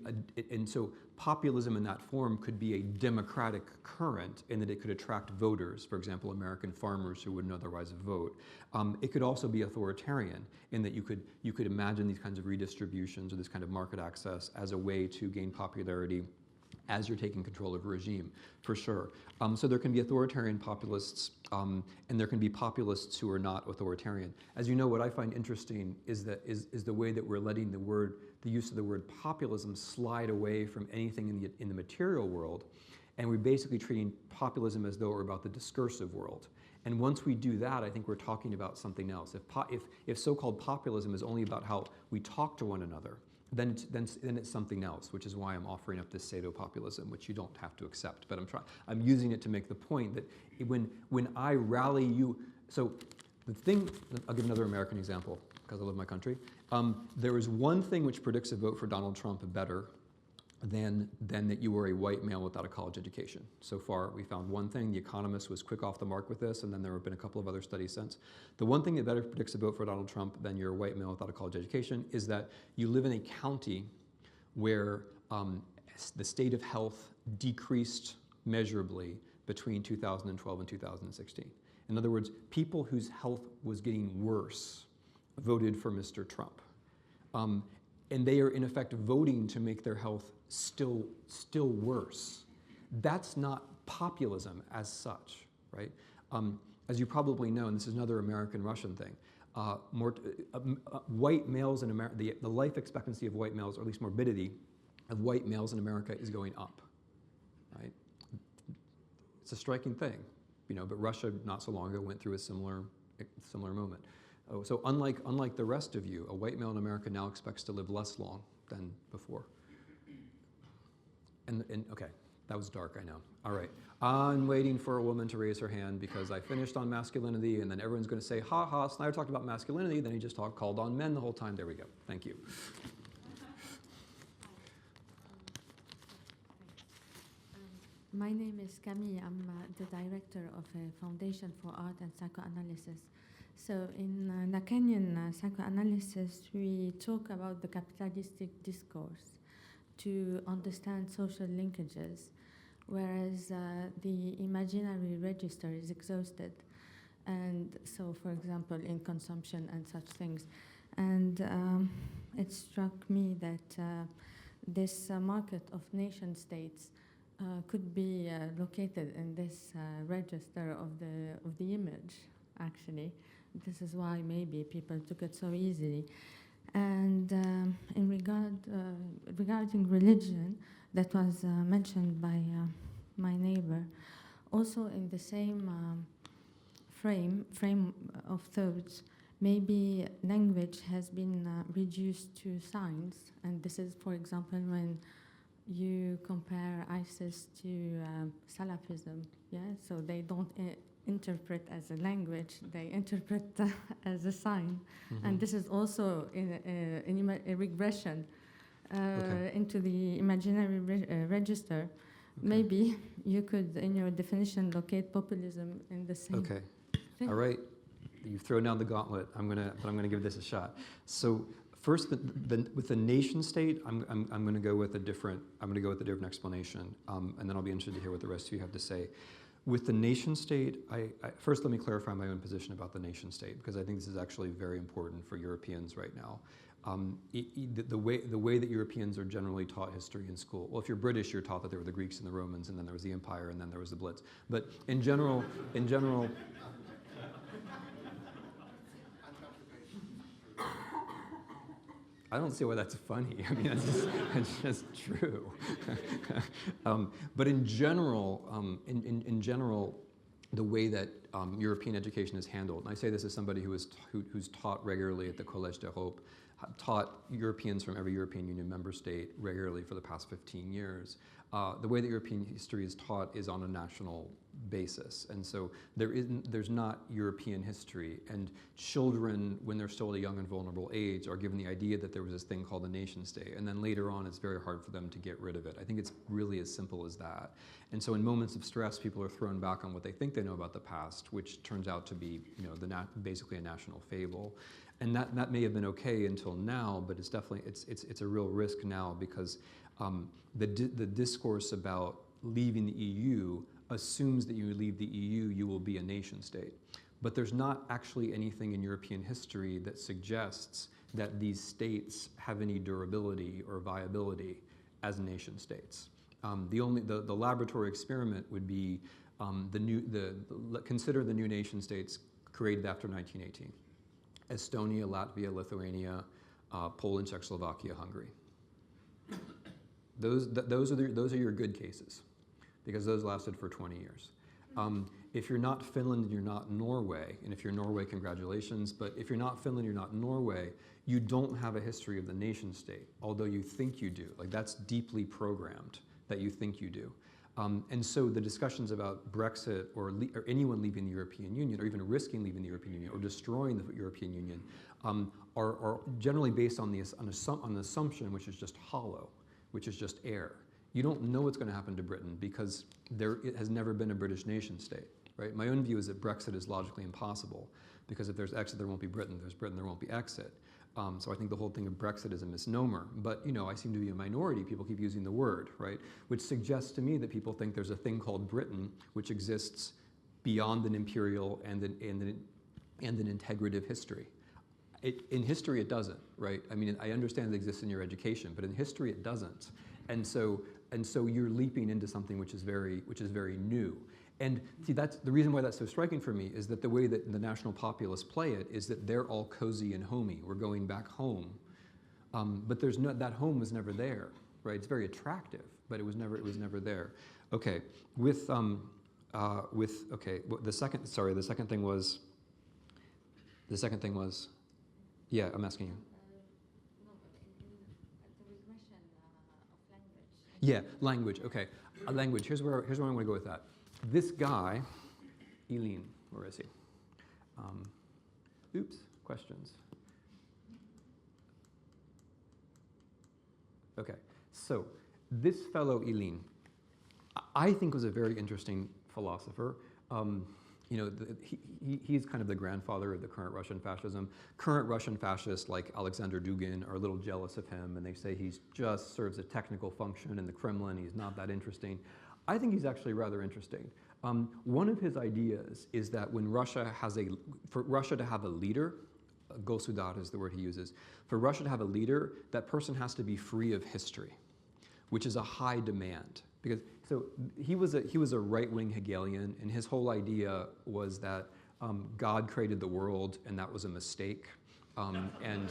and so populism in that form could be a democratic current in that it could attract voters, for example, American farmers who wouldn't otherwise vote. It could also be authoritarian in that you could imagine these kinds of redistributions or this kind of market access as a way to gain popularity as you're taking control of a regime, for sure. So there can be authoritarian populists, and there can be populists who are not authoritarian. As you know, what I find interesting is the way that we're letting the use of the word populism slide away from anything in the material world, and we're basically treating populism as though we're about the discursive world. And once we do that, I think we're talking about something else. If so-called populism is only about how we talk to one another, then it's something else, which is why I'm offering up this Sado-populism, which you don't have to accept. But I'm using it to make the point that when I rally you, so the thing, I'll give another American example because I love my country. There is one thing which predicts a vote for Donald Trump better than that you were a white male without a college education. So far, we found one thing. The Economist was quick off the mark with this, and then there have been a couple of other studies since. The one thing that better predicts a vote for Donald Trump than you're a white male without a college education is that you live in a county where the state of health decreased measurably between 2012 and 2016. In other words, people whose health was getting worse voted for Mr. Trump. And they are in effect voting to make their health still worse. That's not populism as such, right? As you probably know, and this is another American-Russian thing, white males in America, the life expectancy of white males, or at least morbidity of white males in America, is going up, right? It's a striking thing, but Russia not so long ago went through a similar moment. So unlike the rest of you, a white male in America now expects to live less long than before. And okay, that was dark, I know. All right, I'm waiting for a woman to raise her hand because I finished on masculinity, and then everyone's going to say, ha ha, Snyder talked about masculinity, then he just called on men the whole time. There we go. Thank you. My name is Camille. I'm the director of a foundation for art and psychoanalysis. So in Lacanian psychoanalysis, we talk about the capitalistic discourse to understand social linkages, whereas the imaginary register is exhausted. And so, for example, in consumption and such things. And it struck me that this market of nation states could be located in this register of the image, actually. This is why maybe people took it so easily. And in regarding religion, that was mentioned by my neighbor, also in the same frame of thoughts, maybe language has been reduced to signs. And this is, for example, when you compare ISIS to Salafism, yeah? So they don't interpret as a language, they interpret as a sign. Mm-hmm. And this is also a regression into the imaginary register. Okay. Maybe you could, in your definition, locate populism in the same thing. All right. You've thrown down the gauntlet. I'm gonna give this a shot. So first, with the nation state, I'm gonna go with a different explanation, and then I'll be interested to hear what the rest of you have to say. With the nation state, first let me clarify my own position about the nation state, because I think this is actually very important for Europeans right now. The way that Europeans are generally taught history in school. Well, if you're British, you're taught that there were the Greeks and the Romans, and then there was the Empire, and then there was the Blitz. But in general. I don't see why that's funny. I mean, that's just true. But in general, the way that European education is handled, and I say this as somebody who's taught regularly at the Collège d'Europe, taught Europeans from every European Union member state regularly for the past 15 years. The way that European history is taught is on a national basis, and so there's not European history, and children, when they're still at a young and vulnerable age, are given the idea that there was this thing called the nation state, and then later on it's very hard for them to get rid of it. I think it's really as simple as that. And so in moments of stress, people are thrown back on what they think they know about the past, which turns out to be, basically a national fable. And that may have been okay until now, but it's definitely it's a real risk now, because the discourse about leaving the EU assumes that you leave the EU, you will be a nation state. But there's not actually anything in European history that suggests that these states have any durability or viability as nation states. The laboratory experiment would be consider the new nation states created after 1918. Estonia, Latvia, Lithuania, Poland, Czechoslovakia, Hungary. Those are your good cases, because those lasted for 20 years. If you're not Finland and you're not Norway, and if you're Norway, congratulations, but if you're not Finland, you're not Norway, you don't have a history of the nation state, although you think you do. Like, that's deeply programmed that you think you do. And so the discussions about Brexit or anyone leaving the European Union, or even risking leaving the European Union, or destroying the European Union, are generally based on an assumption which is just hollow, which is just air. You don't know what's going to happen to Britain because it has never been a British nation state, right? My own view is that Brexit is logically impossible, because if there's exit, there won't be Britain. There's Britain, there won't be exit. So I think the whole thing of Brexit is a misnomer. But I seem to be a minority. People keep using the word, right? Which suggests to me that people think there's a thing called Britain, which exists beyond an imperial and an integrative history. In history, it doesn't, right? I mean, I understand it exists in your education, but in history, it doesn't. And so you're leaping into something which is very new. And see, that's the reason why that's so striking for me, is that the way that the national populists play it is that they're all cozy and homey. We're going back home, but that home was never there, right? It's very attractive, but it was never there. Okay, the second thing was, yeah, I'm asking you. Yeah, language. Okay, language. Here's where I want to go with that. This guy, Eileen, where is he? Oops, questions. Okay, so this fellow Eileen, I think was a very interesting philosopher. He's kind of the grandfather of the current Russian fascism. Current Russian fascists like Alexander Dugin are a little jealous of him, and they say he just serves a technical function in the Kremlin. He's not that interesting. I think he's actually rather interesting. One of his ideas is that when for Russia to have a leader, gosudar is the word he uses, for Russia to have a leader, that person has to be free of history, which is a high demand. So he was a right-wing Hegelian, and his whole idea was that God created the world, and that was a mistake. And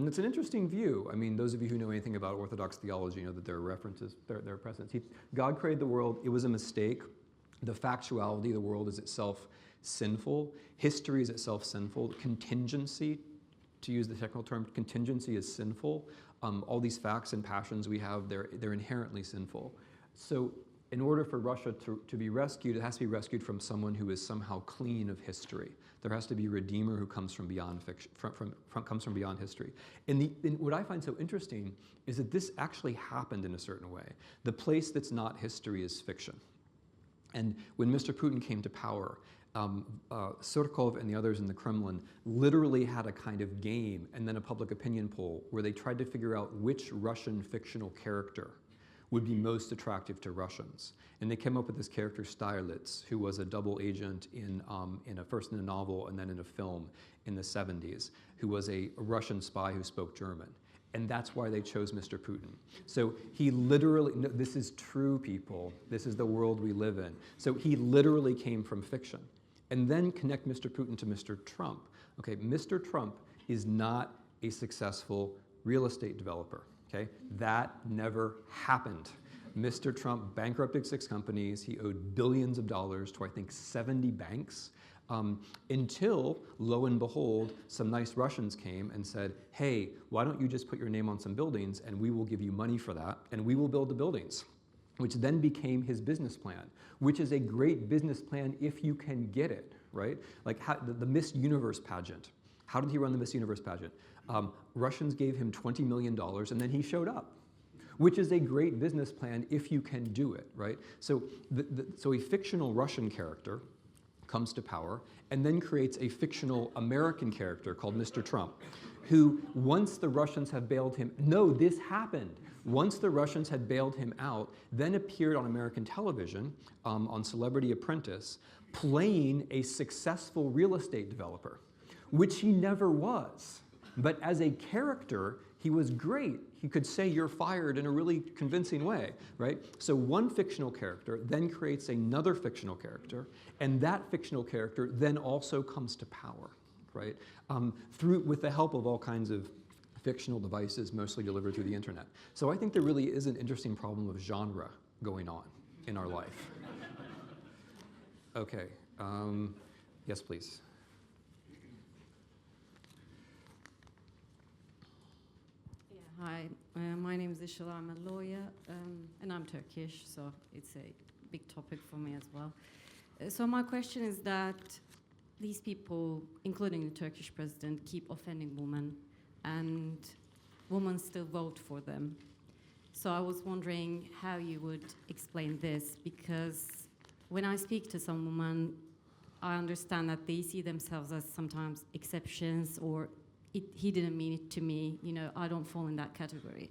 it's an interesting view. I mean, those of you who know anything about Orthodox theology know that there are references, there are precedents. God created the world, it was a mistake. The factuality of the world is itself sinful. History is itself sinful. Contingency, to use the technical term, contingency is sinful. All these facts and passions we have, they're inherently sinful. So in order for Russia to be rescued, it has to be rescued from someone who is somehow clean of history. There has to be a redeemer who comes from beyond fiction, comes from beyond history. And what I find so interesting is that this actually happened in a certain way. The place that's not history is fiction. And when Mr. Putin came to power, Surkov and the others in the Kremlin literally had a kind of game and then a public opinion poll where they tried to figure out which Russian fictional character would be most attractive to Russians. And they came up with this character Steyerlitz, who was a double agent first in a novel and then in a film in the 70s, who was a Russian spy who spoke German. And that's why they chose Mr. Putin. So he literally, no, this is true, people. This is the world we live in. So he literally came from fiction. And then connect Mr. Putin to Mr. Trump. Okay, Mr. Trump is not a successful real estate developer. Okay, that never happened. Mr. Trump bankrupted 6 companies. He owed billions of dollars to, I think, 70 banks. Until, lo and behold, some nice Russians came and said, hey, why don't you just put your name on some buildings and we will give you money for that and we will build the buildings, which then became his business plan, which is a great business plan if you can get it, right? Like the Miss Universe pageant. How did he run the Miss Universe pageant? Russians gave him $20 million and then he showed up, which is a great business plan if you can do it, right? So, so a fictional Russian character comes to power and then creates a fictional American character called Mr. Trump, who once the Russians have bailed him, no, this happened. Once the Russians had bailed him out, then appeared on American television on Celebrity Apprentice, playing a successful real estate developer, which he never was. But as a character, he was great. He could say you're fired in a really convincing way, right? So one fictional character then creates another fictional character, and that fictional character then also comes to power, right? With the help of all kinds of fictional devices, mostly delivered through the internet. So I think there really is an interesting problem of genre going on in our life. Okay, yes, please. Hi, my name is Ishal. I'm a lawyer, and I'm Turkish, so it's a big topic for me as well. So my question is that these people, including the Turkish president, keep offending women, and women still vote for them. So I was wondering how you would explain this, because when I speak to some women, I understand that they see themselves as sometimes exceptions, or he didn't mean it to me, I don't fall in that category.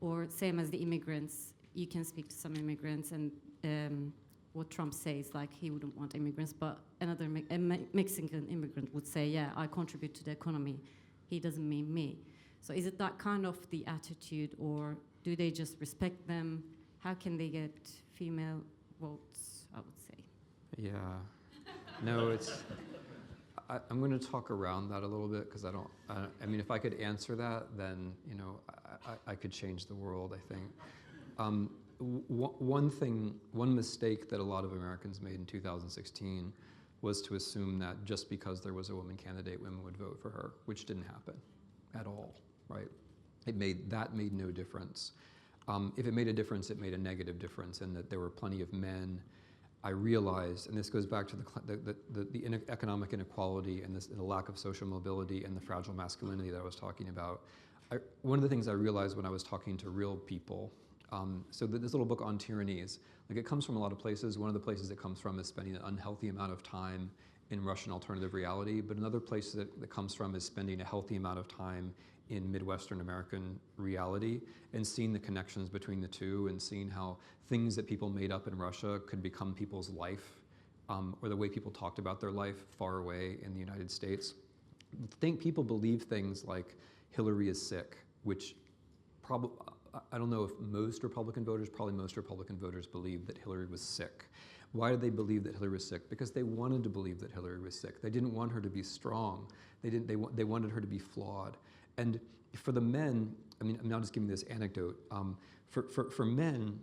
Or same as the immigrants, you can speak to some immigrants and what Trump says, like he wouldn't want immigrants, but another Mexican immigrant would say, yeah, I contribute to the economy. He doesn't mean me. So is it that kind of the attitude, or do they just respect them? How can they get female votes, I would say? Yeah, no, I'm going to talk around that a little bit, because I mean, if I could answer that, then, I could change the world, I think. One mistake that a lot of Americans made in 2016 was to assume that just because there was a woman candidate, women would vote for her, which didn't happen at all, right? That made no difference. If it made a difference, it made a negative difference, in that there were plenty of men. I realized, and this goes back to the economic inequality and the lack of social mobility and the fragile masculinity that I was talking about. One of the things I realized when I was talking to real people, so this little book On Tyranny, it comes from a lot of places. One of the places it comes from is spending an unhealthy amount of time in Russian alternative reality, but another place that comes from is spending a healthy amount of time in Midwestern American reality, and seeing the connections between the two, and seeing how things that people made up in Russia could become people's life, or the way people talked about their life far away in the United States. People believe things like Hillary is sick, which I don't know if most Republican voters, probably most Republican voters believed that Hillary was sick. Why did they believe that Hillary was sick? Because they wanted to believe that Hillary was sick. They didn't want her to be strong. They wanted her to be flawed. And for the men, I mean, I'm just giving this anecdote. For men,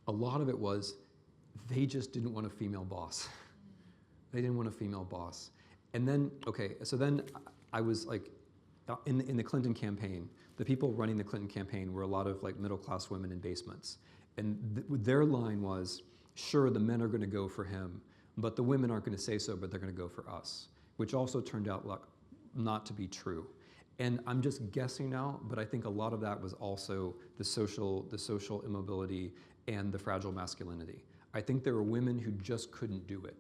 a lot of it was they just didn't want a female boss. They didn't want a female boss. And then, so then I was like, in the Clinton campaign, the people running the Clinton campaign were a lot of like middle-class women in basements. And their line was, sure, the men are going to go for him, but the women aren't going to say so, but they're going to go for us, which also turned out not to be true. And I'm just guessing now, but I think a lot of that was also the social immobility and the fragile masculinity. I think there were women who just couldn't do it,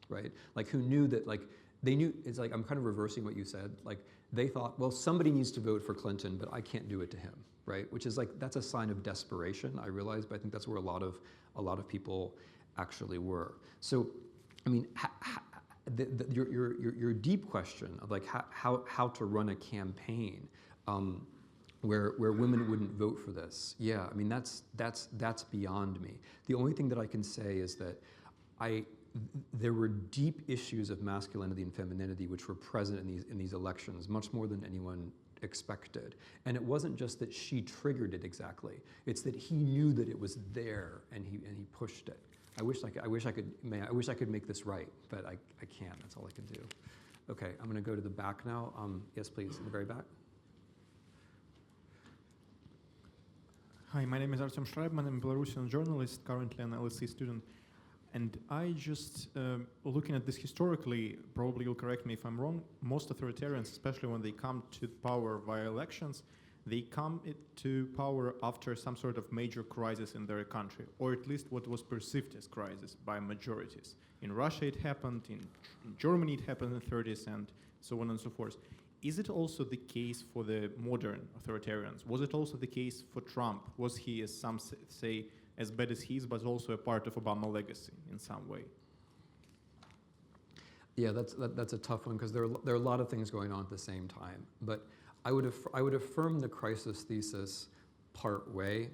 right? Like who knew that, like they knew, it's like I'm kind of reversing what you said. Like they thought, well, somebody needs to vote for Clinton, but I can't do it to him, right? Which is like, that's a sign of desperation, I realize, but I think that's where a lot of people actually were. So, I mean, your deep question of like how to run a campaign where women wouldn't vote for this, yeah, I mean that's beyond me. The only thing that I can say is that there were deep issues of masculinity and femininity which were present in these elections, much more than anyone expected. And it wasn't just that she triggered it exactly; it's that he knew that it was there and he pushed it. I wish I could make this right, but I can't. That's all I can do. Okay, I'm going to go to the back now. Yes, please, in the very back. Hi, my name is Artem Schreibman. I'm a Belarusian journalist, currently an LSE student. And I just, looking at this historically, probably you'll correct me if I'm wrong, most authoritarians, especially when they come to power via elections, they come to power after some sort of major crisis in their country, or at least what was perceived as crisis by majorities. In Russia it happened, in Germany it happened in the 30s, and so on and so forth. Is it also the case for the modern authoritarians? Was it also the case for Trump? Was he, as some say, as bad as he is, but also a part of Obama legacy in some way? Yeah, that's a tough one, because there are a lot of things going on at the same time. But I would affirm the crisis thesis part way.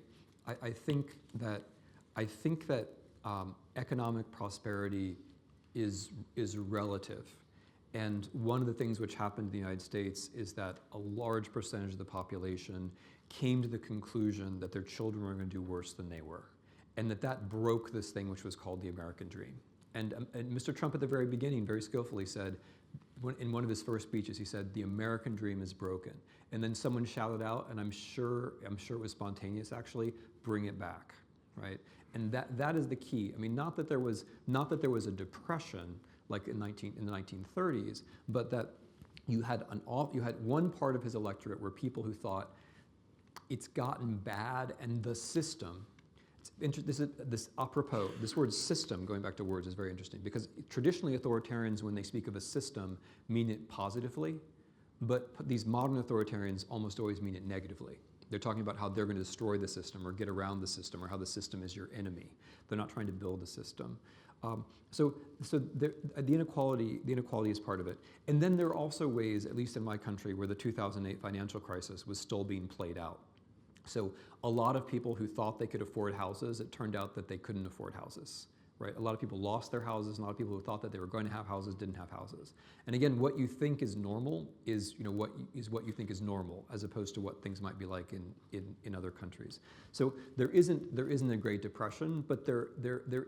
I think that economic prosperity is relative. And one of the things which happened in the United States is that a large percentage of the population came to the conclusion that their children were going to do worse than they were. And that broke this thing which was called the American dream. And Mr. Trump at the very beginning very skillfully said, in one of his first speeches, he said, the American dream is broken. And then someone shouted out, and I'm sure it was spontaneous actually, bring it back, right? And that is the key. I mean, not that there was a depression like in the 1930s, but that you had one part of his electorate where people who thought it's gotten bad and the system. This apropos, this word system, going back to words, is very interesting because traditionally authoritarians, when they speak of a system, mean it positively, but these modern authoritarians almost always mean it negatively. They're talking about how they're going to destroy the system or get around the system or how the system is your enemy. They're not trying to build a system. So the inequality is part of it. And then there are also ways, at least in my country, where the 2008 financial crisis was still being played out. So a lot of people who thought they could afford houses, it turned out that they couldn't afford houses, right? A lot of people lost their houses, and a lot of people who thought that they were going to have houses didn't have houses. And again, what you think is normal is what you think is normal, as opposed to what things might be like in other countries. So there isn't a Great Depression, but there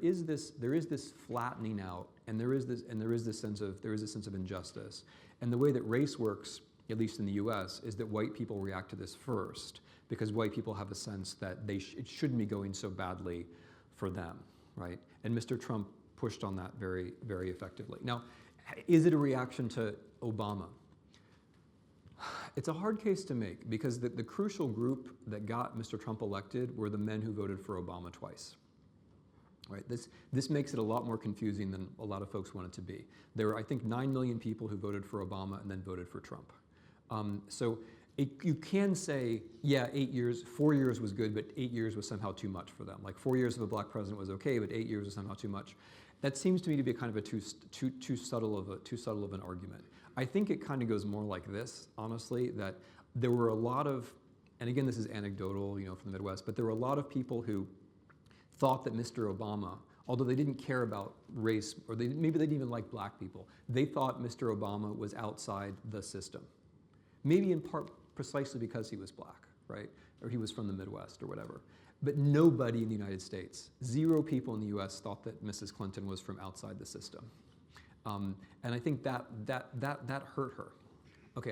is this flattening out, and there is this sense of injustice. And the way that race works, at least in the U.S., is that white people react to this first, because white people have a sense that it shouldn't be going so badly for them, right? And Mr. Trump pushed on that very, very effectively. Now, is it a reaction to Obama? It's a hard case to make because the crucial group that got Mr. Trump elected were the men who voted for Obama twice. Right? This makes it a lot more confusing than a lot of folks want it to be. There were, I think, 9 million people who voted for Obama and then voted for Trump. You can say, yeah, 4 years was good, but 8 years was somehow too much for them. Like 4 years of a black president was okay, but 8 years was somehow too much. That seems to me to be kind of a too subtle of an argument. I think it kind of goes more like this, honestly, that there were a lot of, and again, this is anecdotal, from the Midwest, but there were a lot of people who thought that Mr. Obama, although they didn't care about race, or maybe they didn't even like black people, they thought Mr. Obama was outside the system. Maybe in part precisely because he was black, right? Or he was from the Midwest or whatever. But nobody in the United States, 0 people in the US thought that Mrs. Clinton was from outside the system. And I think that hurt her. Okay,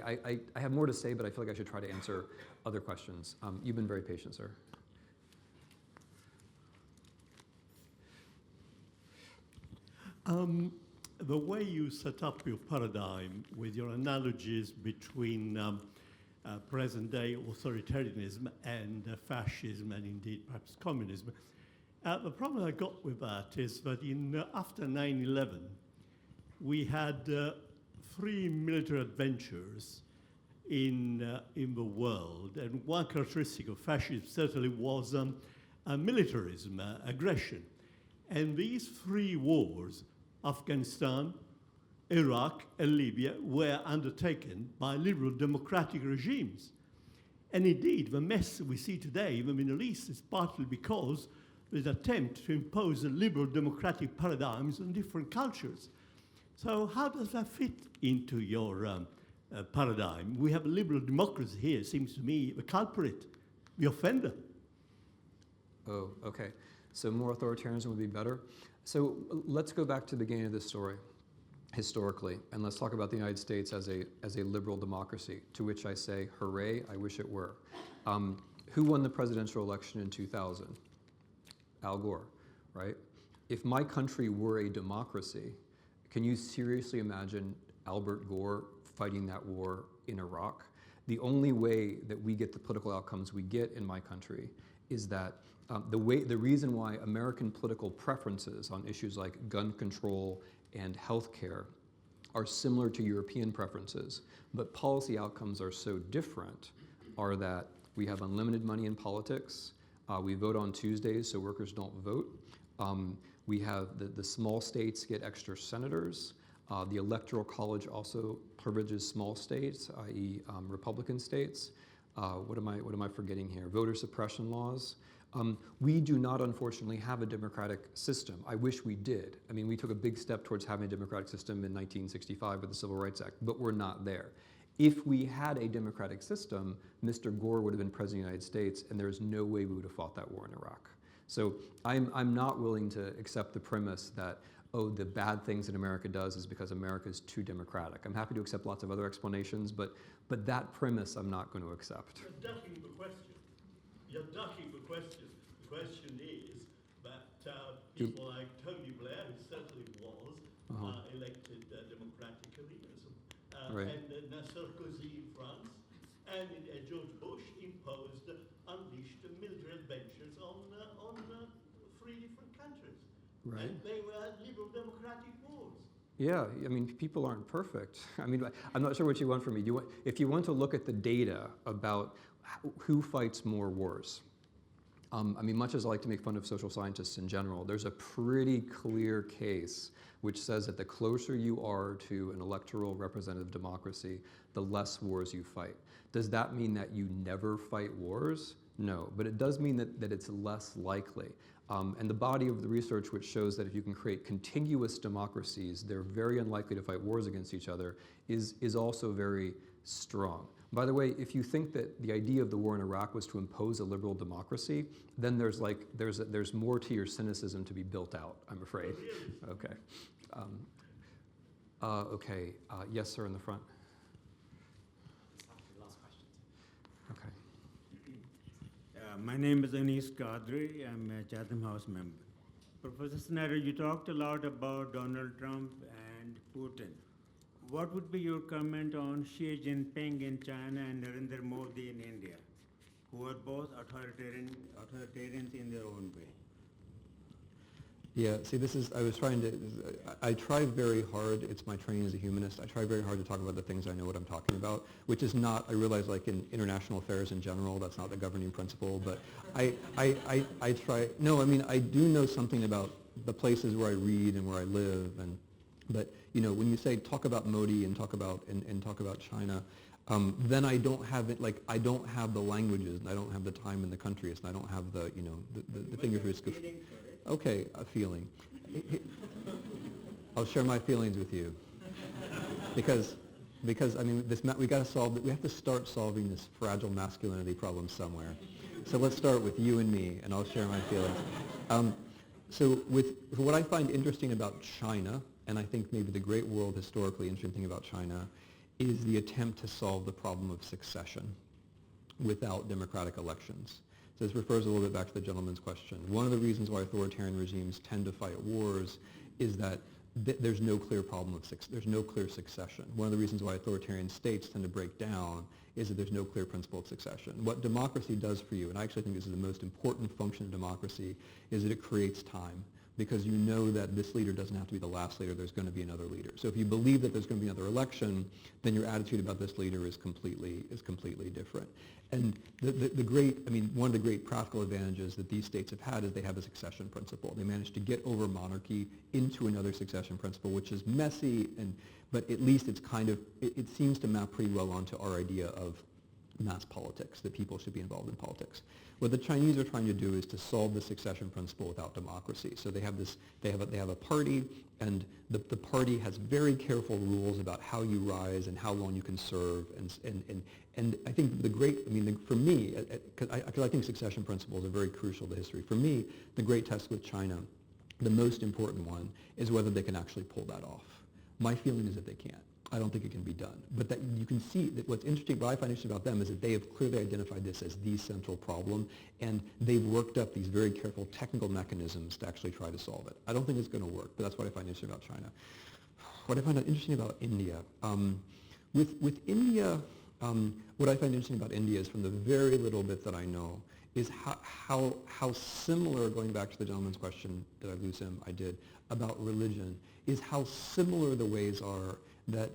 I have more to say, but I feel like I should try to answer other questions. You've been very patient, sir. The way you set up your paradigm with your analogies between present-day authoritarianism and fascism and indeed perhaps communism, the problem I got with that is that after 9/11, we had 3 military adventures in the world, and one characteristic of fascism certainly was militarism, aggression. And these 3 wars, Afghanistan, Iraq, and Libya, were undertaken by liberal democratic regimes. And indeed, the mess we see today in the Middle East is partly because there's an attempt to impose liberal democratic paradigms on different cultures. So how does that fit into your paradigm? We have a liberal democracy here, seems to me, the culprit, the offender. Oh, okay. So more authoritarianism would be better. So let's go back to the beginning of this story, historically, and let's talk about the United States as a liberal democracy, to which I say, hooray, I wish it were. Who won the presidential election in 2000? Al Gore, right? If my country were a democracy, can you seriously imagine Albert Gore fighting that war in Iraq? The only way that we get the political outcomes we get in my country is that the reason why American political preferences on issues like gun control and healthcare are similar to European preferences, but policy outcomes are so different, are that we have unlimited money in politics, we vote on Tuesdays so workers don't vote, we have the small states get extra senators, The Electoral College also privileges small states, i.e. Republican states. What am I forgetting here? Voter suppression laws. We do not, unfortunately, have a democratic system. I wish we did. I mean, we took a big step towards having a democratic system in 1965 with the Civil Rights Act, but we're not there. If we had a democratic system, Mr. Gore would have been president of the United States, and there's no way we would have fought that war in Iraq. So I'm not willing to accept the premise that, oh, the bad things that America does is because America is too democratic. I'm happy to accept lots of other explanations, but that premise I'm not going to accept. You're ducking the question. You're ducking the question. The question is that people like Tony Blair, who certainly was elected democratically, Right. and Sarkozy in France, and George Bush unleashed military adventures on 3 different countries. Right. And they were liberal democratic wars. Yeah, I mean, people aren't perfect. I mean, I'm not sure what you want from me. If you want to look at the data about who fights more wars, I mean, much as I like to make fun of social scientists in general, there's a pretty clear case which says that the closer you are to an electoral representative democracy, the less wars you fight. Does that mean that you never fight wars? No, but it does mean that it's less likely. And the body of the research which shows that if you can create contiguous democracies, they're very unlikely to fight wars against each other, is also very strong. By the way, if you think that the idea of the war in Iraq was to impose a liberal democracy, then there's more to your cynicism to be built out, I'm afraid. Okay. Yes, sir, in the front. Last question. Okay. My name is Anis Qadri. I'm a Chatham House member. Professor Snyder, you talked a lot about Donald Trump and Putin. What would be your comment on Xi Jinping in China and Narendra Modi in India, who are both authoritarians in their own way? Yeah, see, I try very hard, it's my training as a humanist, I try very hard to talk about the things I know what I'm talking about, which is not, I realize like in international affairs in general, that's not the governing principle, but I try, no, I mean, I do know something about the places where I read and where I live, but you know, when you say talk about Modi and talk about China, then I don't have it, like, I don't have the languages, and I don't have the time in the countries, and I don't have the, you know, the fingers. Okay, a feeling. I'll share my feelings with you. Because I mean, we have to start solving this fragile masculinity problem somewhere. So let's start with you and me, and I'll share my feelings. So what I find interesting about China, and I think maybe the great world historically interesting thing about China, is the attempt to solve the problem of succession without democratic elections. So this refers a little bit back to the gentleman's question. One of the reasons why authoritarian regimes tend to fight wars is that there's no clear problem of there's no clear succession. One of the reasons why authoritarian states tend to break down is that there's no clear principle of succession. What democracy does for you, and I actually think this is the most important function of democracy, is that it creates time. Because you know that this leader doesn't have to be the last leader, there's going to be another leader. So if you believe that there's going to be another election, then your attitude about this leader is completely different. And one of the great practical advantages that these states have had is they have a succession principle. They managed to get over monarchy into another succession principle, which is messy, but at least it's it seems to map pretty well onto our idea of mass politics, that people should be involved in politics. What the Chinese are trying to do is to solve the succession principle without democracy. So they have a party, and the party has very careful rules about how you rise and how long you can serve. And I think for me, because I think succession principles are very crucial to history. For me, the great test with China, the most important one, is whether they can actually pull that off. My feeling is that they can't. I don't think it can be done. But that you can see that what I find interesting about them is that they have clearly identified this as the central problem, and they've worked up these very careful technical mechanisms to actually try to solve it. I don't think it's going to work, but that's what I find interesting about China. What I find interesting about India, with India, what I find interesting about India is, from the very little bit that I know, is how similar, going back to the gentleman's question that I lose him, I did, about religion, is how similar the ways are that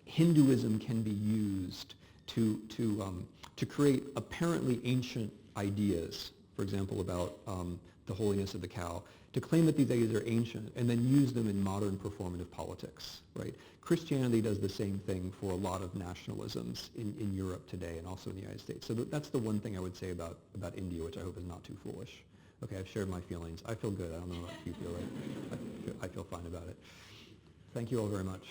Hinduism can be used to create apparently ancient ideas, for example, about the holiness of the cow, to claim that these ideas are ancient and then use them in modern performative politics, right? Christianity does the same thing for a lot of nationalisms in Europe today and also in the United States. So that's the one thing I would say about India, which I hope is not too foolish. Okay, I've shared my feelings. I feel good. I don't know what you feel like. I feel fine about it. Thank you all very much.